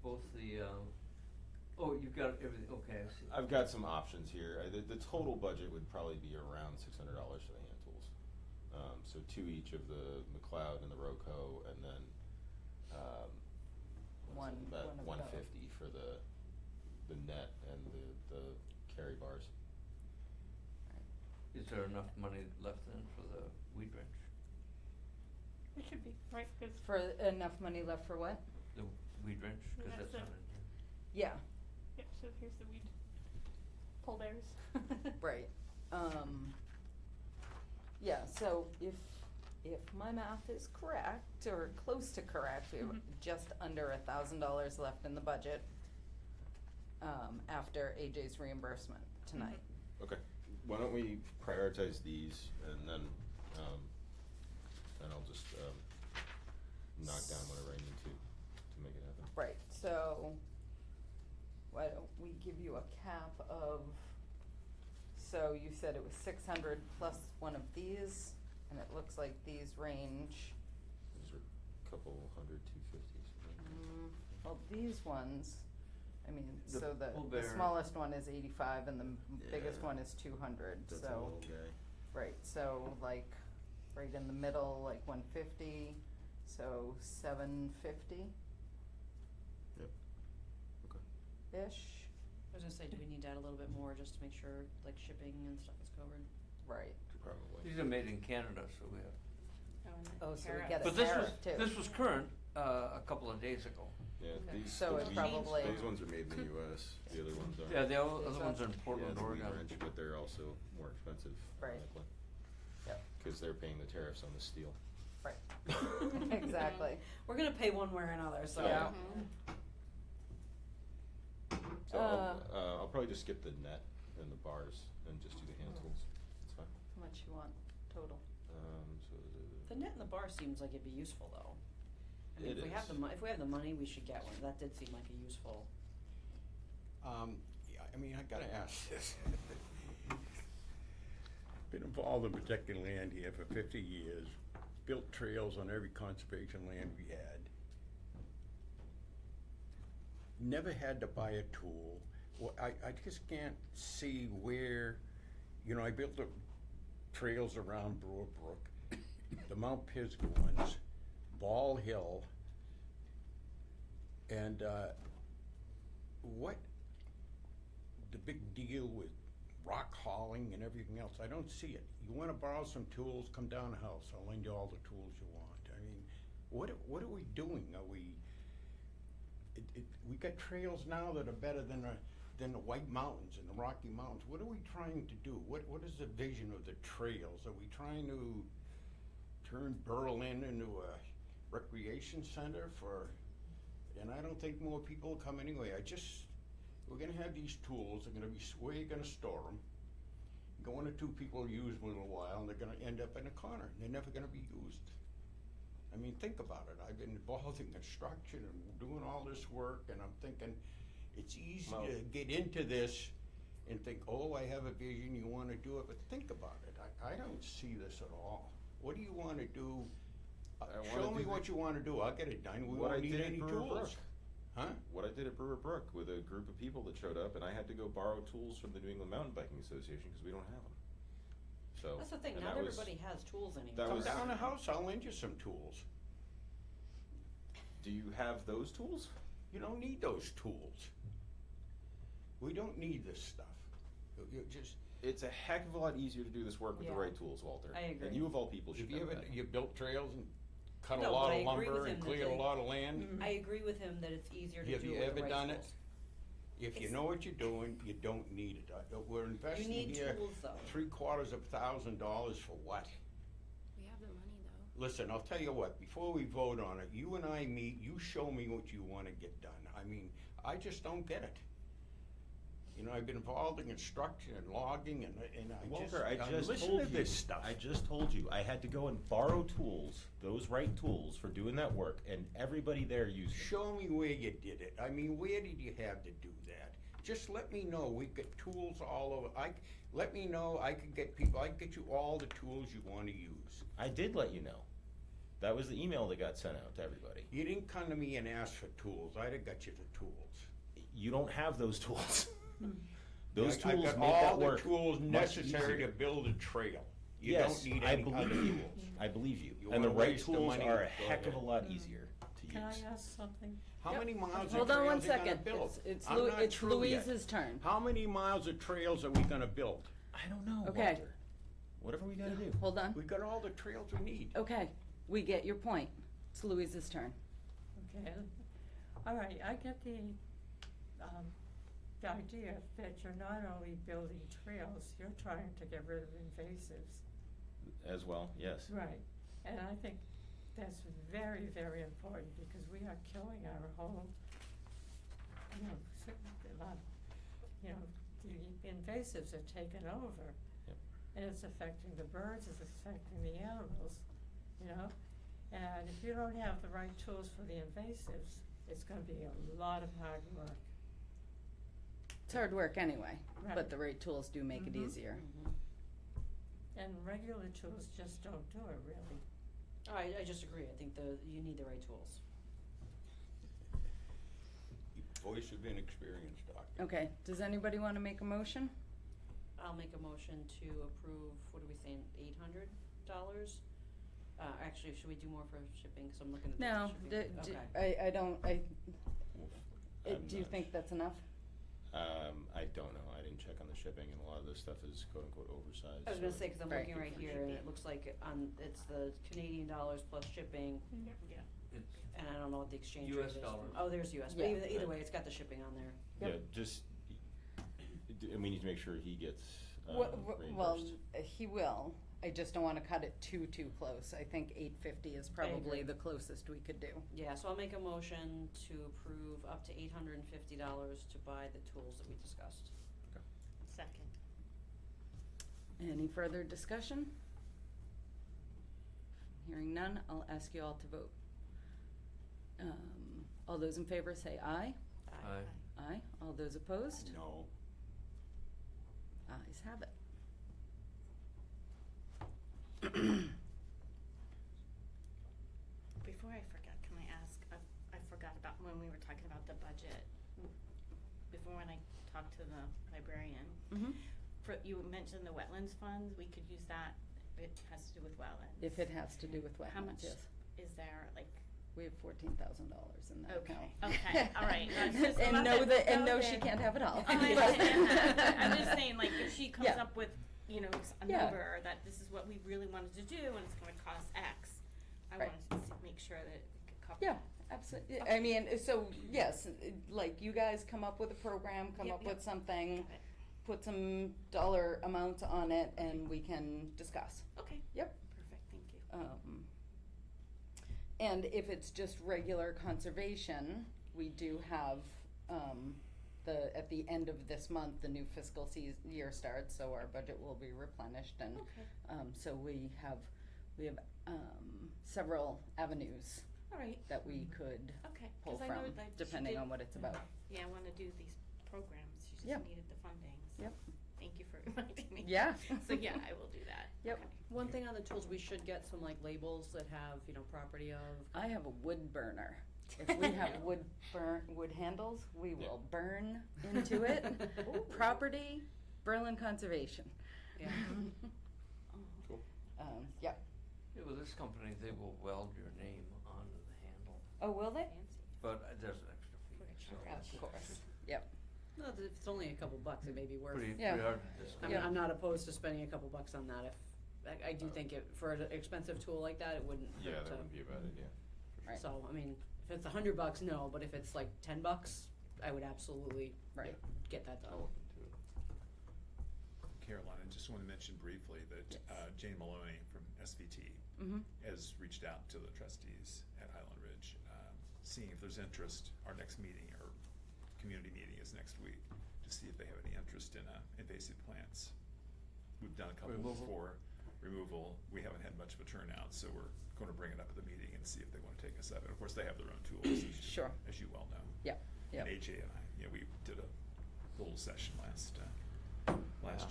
both the, oh, you've got everything, okay, I see. I've got some options here. The total budget would probably be around $600 for the hand tools. So two each of the McLeod and the Rogue Hoe, and then, about one of both. $150 for the net and the carry bars. Is there enough money left then for the weed wrench? It should be, right, because for enough money left for what? The weed wrench, cause That's that's it. not in here. Yeah, yep, so here's the weed pole bears. right. Yeah, so if my math is correct, or close to correct, we have just under $1,000 left in the budget, after AJ's reimbursement tonight. Okay, why don't we prioritize these, and then I'll just, knock down whatever I need to make it happen. Right, so why don't we give you a cap of, so you said it was 600 plus one of these, and it looks like these range, These are a couple hundred, 250s. well, these ones, I mean, The so the Bull Bear- smallest one is 85 and the biggest Yeah. one is 200, That's a so, little guy. right, so like, right in the middle, like 150, so 750 Yep. Okay. ish, I was gonna say, do we need to add a little bit more just to make sure, like, shipping and stuff is covered? right. Probably. These are made in Canada, so we have, Oh, so we Tariff. get a but this was, tariff too. this was current, a couple of days ago. Yeah, Okay. these, So the it's weed- probably- these ones are made in the US, the other ones are. Yeah, the other These ones are in ones? Portland, Yeah, the weed Oregon. wrench, but they're also more expensive. Right. likely, Yep, Cause they're paying the tariffs on the steel. right, exactly. We're gonna pay one way or another, so. Yeah. So I'll probably just skip the net and the bars and just do the hand tools. That's fine. How much you want total? So The net and the bar seems like it'd be useful though. I mean, It if we have is. if we have the money, we should get one. That did seem like a useful Yeah, I mean, I gotta ask this. Been involved in protecting land here for 50 years, built trails on every conservation land we had. Never had to buy a tool. Well, I just can't see where, you know, I built the trails around Brewer Brook, the Mount Pisgah ones, Ball Hill, and what the big deal with rock hauling and everything else? I don't see it. You wanna borrow some tools, come down the house, I'll lend you all the tools you want. I mean, what are we doing? Are we, we got trails now that are better than the White Mountains and the Rocky Mountains. What are we trying to do? What is the vision of the trails? Are we trying to turn Berlin into a recreation center for, and I don't think more people will come anyway. We're gonna have these tools, they're gonna be, where you're gonna store them. One or two people use them a little while, and they're gonna end up in a corner, and they're never gonna be used. I mean, think about it. I've been involved in construction and doing all this work, and I'm thinking, it's easy to get into this and think, oh, I have a vision, you wanna do it, but think about it. I don't see this at all. What do you wanna do? Show me what you wanna do, I'll get it done. We won't need any tools. Huh? What I did at Brewer Brook with a group of people that showed up, and I had to go borrow tools from the New England Mountain Biking Association because we don't have them. So That's the thing, and not that was- everybody has tools anymore. that Come was- down the house, I'll lend you some tools. Do you have those tools? You don't need those tools. We don't need this stuff. You just, It's a heck of a lot easier to do this work with the Yeah. right tools, Walter. I agree. And you of all people should have you know ever, that. you built trails and cut a No, lot but I of agree with lumber him and that cleared a they- lot of land? I agree with him that it's easier to Have do you it with ever the right done it? tools. If you It's- know what you're doing, you don't need it. We're You investing need here tools though. $750,000 for what? We have the money though. Listen, I'll tell you what, before we vote on it, you and I meet, you show me what you wanna get done. I mean, I just don't get it. You know, I've been involved in construction and logging and Walter, I I'm just listening told to you. this stuff. I just told you I had to go and borrow tools, those right tools for doing that work, and everybody there used them. Show me where you did it. I mean, where did you have to do that? Just let me know. We've got tools all over. Let me know. I could get people, I could get you all the tools you wanna use. I did let you know. That was the email that got sent out to everybody. You didn't come to me and ask for tools. I'd have got you the tools. You don't have those tools. Those I've tools got make all that the work tools much necessary easier. to build a trail. You Yes, don't need I any other believe you. tools. I believe you. You And the wanna right waste the tools money, are a go heck of a ahead. lot easier to Can I use. ask something? How Yep. many miles of Hold on one trails are you gonna second. build? It's I'm not it's through yet. Louise's turn. How many miles of trails are we gonna build? I don't know, Okay. Walter. Whatever we gotta do. Hold on. We've got all the trails we need. Okay, we get your point. It's Louise's turn. Okay, all right, I get the idea that you're not only building trails, you're trying to get rid of invasives. As well, yes. Right, and I think that's very, very important because we are killing our whole, the invasives are taken over. Yep. And it's affecting the birds, it's affecting the animals, and if you don't have the right tools for the invasives, it's gonna be a lot of hard work. It's hard work anyway, Right. but the right tools do make it easier. And regular tools just don't do it really. I just agree. I think you need the right tools. Voice of inexperience, Doc. Okay, does anybody wanna make a motion? I'll make a motion to approve, what are we saying, $800? Actually, should we do more for shipping? Cause I'm looking at No, the shipping. Okay. I don't, I'm do you not think that's enough? I don't know. I didn't check on the shipping, and a lot of this stuff is quote unquote oversized. I was gonna so- say, cause I'm Right. looking right here and it looks like it's the Canadian dollars plus shipping, Yeah. It's and I don't know what the exchange rate US is. dollars. Oh, there's US, but Yeah. either way, it's got the shipping on there. Yeah, just, and we need to make sure he gets Well, reimbursed. he will. I just don't wanna cut it too close. I think 850 is probably agree. the closest we could do. Yeah, so I'll make a motion to approve up to $850 to buy the tools that we discussed. Second. Any further discussion? Hearing none, I'll ask you all to vote. All those in favor say aye. Aye. Aye. All those opposed? No. Ayes have it. Before I forget, can I ask, I forgot about when we were talking about the budget, before when I talked to the librarian. Mhm. You mentioned the wetlands funds, we could use that, it has to do with wetlands. If it has to do with How wetlands, much yes. is there, like, We have $14,000 in that Okay, account. okay, all right. That's just And about no, that. and no, No, she then- can't have it all. I understand that, but I'm just saying, like, if she comes Yeah. up with, you know, a Yeah. number that this is what we really wanted to do and it's gonna cost X, I Right. wanted to make sure that it could cover. Yeah, absolutely. Okay. I mean, so, yes, like, you guys come up with a program, come Yep, up yep. with something, Got it. put some dollar amounts on it, and we can discuss. Okay. Yep. Perfect, thank you. And if it's just regular conservation, we do have, at the end of this month, the new fiscal year starts, so our budget will be replenished, and, Okay. so we have several avenues All right, that we could okay. pull 'Cause I know from, that she depending did- on what it's about. Yeah, I wanna do these programs, she just Yeah. needed the funding, so. Yep. Thank you for reminding me. Yeah. So, yeah, I will do that. Yep. Okay. One thing on the tools, we should get some like labels that have, you know, property of. I have a wood burner. If we have wood handles, we will burn into it. Property, Berlin Conservation. Yeah. Cool. Yep. Yeah, with this company, they will weld your name onto the handle, Oh, will they? Fancy. but there's an extra fee, so. Of course. Yep. No, if it's only a couple bucks, it may be worth. Pretty, Yeah. pretty hard to discuss. I'm not opposed to spending a couple bucks on that if, I do think it, for an expensive tool like that, it wouldn't Yeah, hurt that to. would be a bad idea. Right. So, I mean, if it's $100, no, but if it's like $10, I would absolutely Right. get that done. I'll look into it. Caroline, I just want to mention briefly that Yes. Jane Maloney from SVT Mm-hmm. has reached out to the trustees at Highland Ridge, seeing if there's interest. Our next meeting, or community meeting, is next week, to see if they have any interest in invasive plants. We've done a couple Removal. before, removal. We haven't had much of a turnout, so we're going to bring it up at the meeting and see if they want to take us up. And of course, they have their own tools, Sure. as you well know. Yep. Yep. And AJ and I, we did a little session last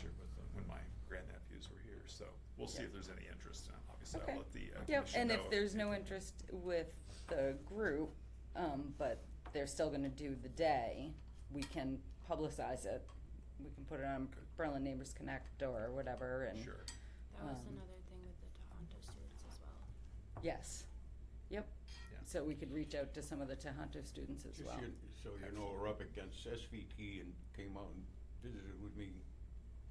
year with when my grandnephews were here. So we'll see Yep. if there's any interest. Obviously, Okay. I'll let the Yep, commission and know if there's no they- interest with the group, but they're still gonna do the day, we can publicize it. We can put it on Good. Berlin Neighbors Connect or whatever, and. Sure. That was Um, another thing with the Tohoto students as well. Yes, yep. Yeah. So we could reach out to some of the Tohoto students as Just well. so you know, we're up against SVT and came out and visited with me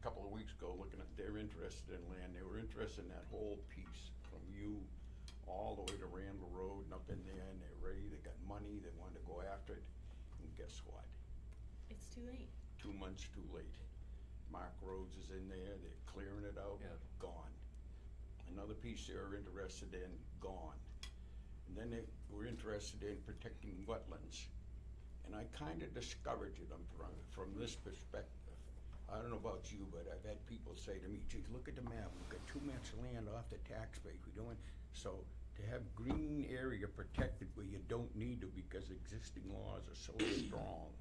a couple of weeks ago, looking at, they're interested in land. They were interested in that whole piece from you all the way to Randall Road and up in there, and they're ready, they got money, they wanted to go after it. And guess what? It's too late. 2 months too late. Mark Rhodes is in there, they're clearing it out, Yeah. gone. Another piece they were interested in, gone. And then they were interested in protecting wetlands. And I kinda discouraged them from this perspective. I don't know about you, but I've had people say to me, geez, look at the map, we've got too much land off the tax base, we're doing, so to have green area protected where you don't need to because existing laws are so strong,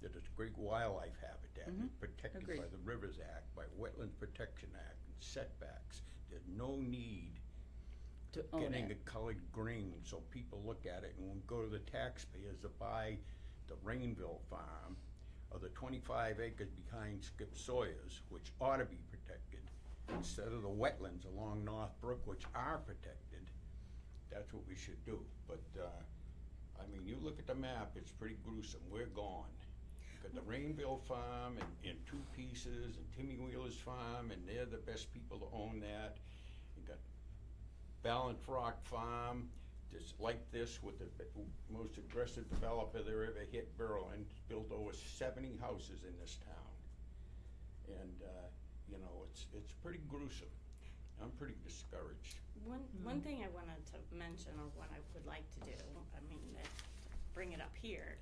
that it's great wildlife habitat, Mhm. it's protected by Agreed. the Rivers Act, by Wetland Protection Act, and setbacks. There's no need To own getting it. it colored green, so people look at it and will go to the taxpayers to buy the Rainville farm or the 25 acres behind Skip Sawyer's, which ought to be protected, instead of the wetlands along North Brook, which are protected. That's what we should do, but, I mean, you look at the map, it's pretty gruesome, we're gone. Got the Rainville farm in 2 pieces, and Timmy Wheeler's farm, and they're the best people to own that. You got Ballant Rock Farm, just like this, with the most aggressive developer there ever hit Berlin, built over 70 houses in this town. And, you know, it's pretty gruesome. I'm pretty discouraged. One thing I wanted to mention, or what I would like to do, I mean, bring it up here,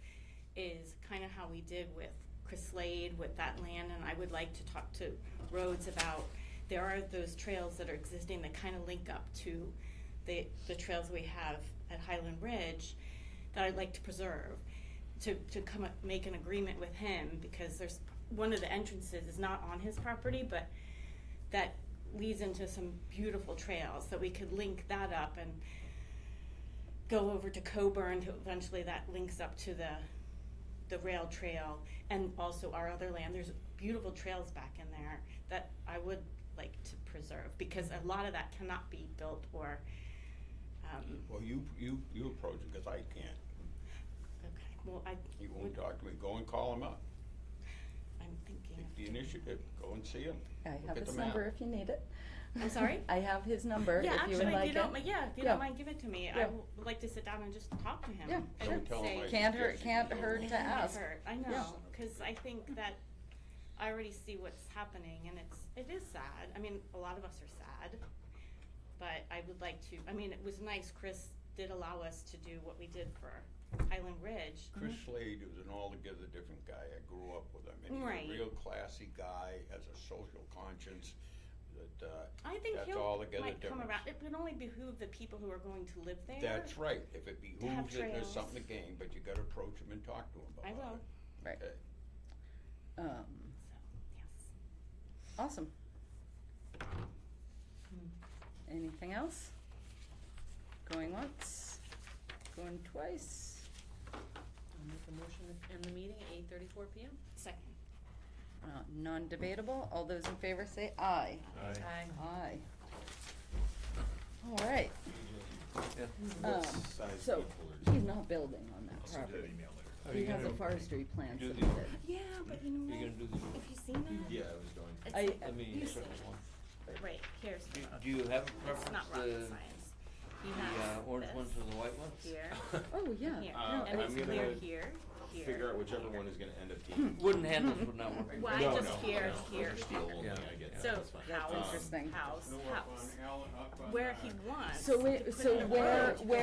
is kind of how we did with Chris Slade with that land, and I would like to talk to Rhodes about, there are those trails that are existing that kind of link up to the trails we have at Highland Ridge that I'd like to preserve. to make an agreement with him, because there's, one of the entrances is not on his property, but that leads into some beautiful trails, that we could link that up and go over to Coburn, to eventually that links up to the rail trail, and also our other land. There's beautiful trails back in there that I would like to preserve, because a lot of that cannot be built or, Well, you approach it, because I can't. okay, well, You won't talk to me, go and call him up. I'm thinking Take of the doing- initiative, go and see him. I Look have at his the map. number if you need it. I'm sorry? I have his number Yeah, if you would actually, like if you don't, it. if you Yeah. don't mind, give it to me. I Yeah. would like to sit down and just talk to him. Yeah, and sure. Tell him say, I Can't hurt, suggested can't you go. hurt to ask. I Yeah. know, because I think that I already see what's happening, and it is sad. I mean, a lot of us are sad, but I would like to, I mean, it was nice, Chris did allow us to do what we did for Highland Ridge. Chris Slade was an altogether different guy. I grew up with him, and he's Right. a real classy guy, has a social conscience. That I think that's he'll, altogether might come different. around, it would only behoove the people who are going to live there. That's right. If it behooves it, there's trails. something to gain, but you gotta approach him and talk to him about I it. will. Right. Okay. So, yes. Awesome. Anything else? Going once, going twice. I'll make a motion to end the meeting at 8:34 PM. Second. Non-debatable, all those in favor say aye. Aye. Aye. All right, Yeah. What Um, size so people are- he's not building on that I'll send you that property. email later. Are He you has a gonna forestry plan do the- submitted. Yeah, but you know You're what? gonna do the, Have you seen that? Yeah, I was going. It's I- let me, you see. one. Right, here's the. Do you have a It's preference, not rocket the, science. You the have orange this ones or the white ones? Here, Oh, yeah. here, No, and I'm it's clear gonna here, here. Figure out whichever one is gonna end up being. Wooden handles would not work. Why No, just no, here, no, here, those are steel here. only, Yeah. I get that, So that's fine. That's house, interesting. house, house. Where he wants. So to wait, put so the where, road, where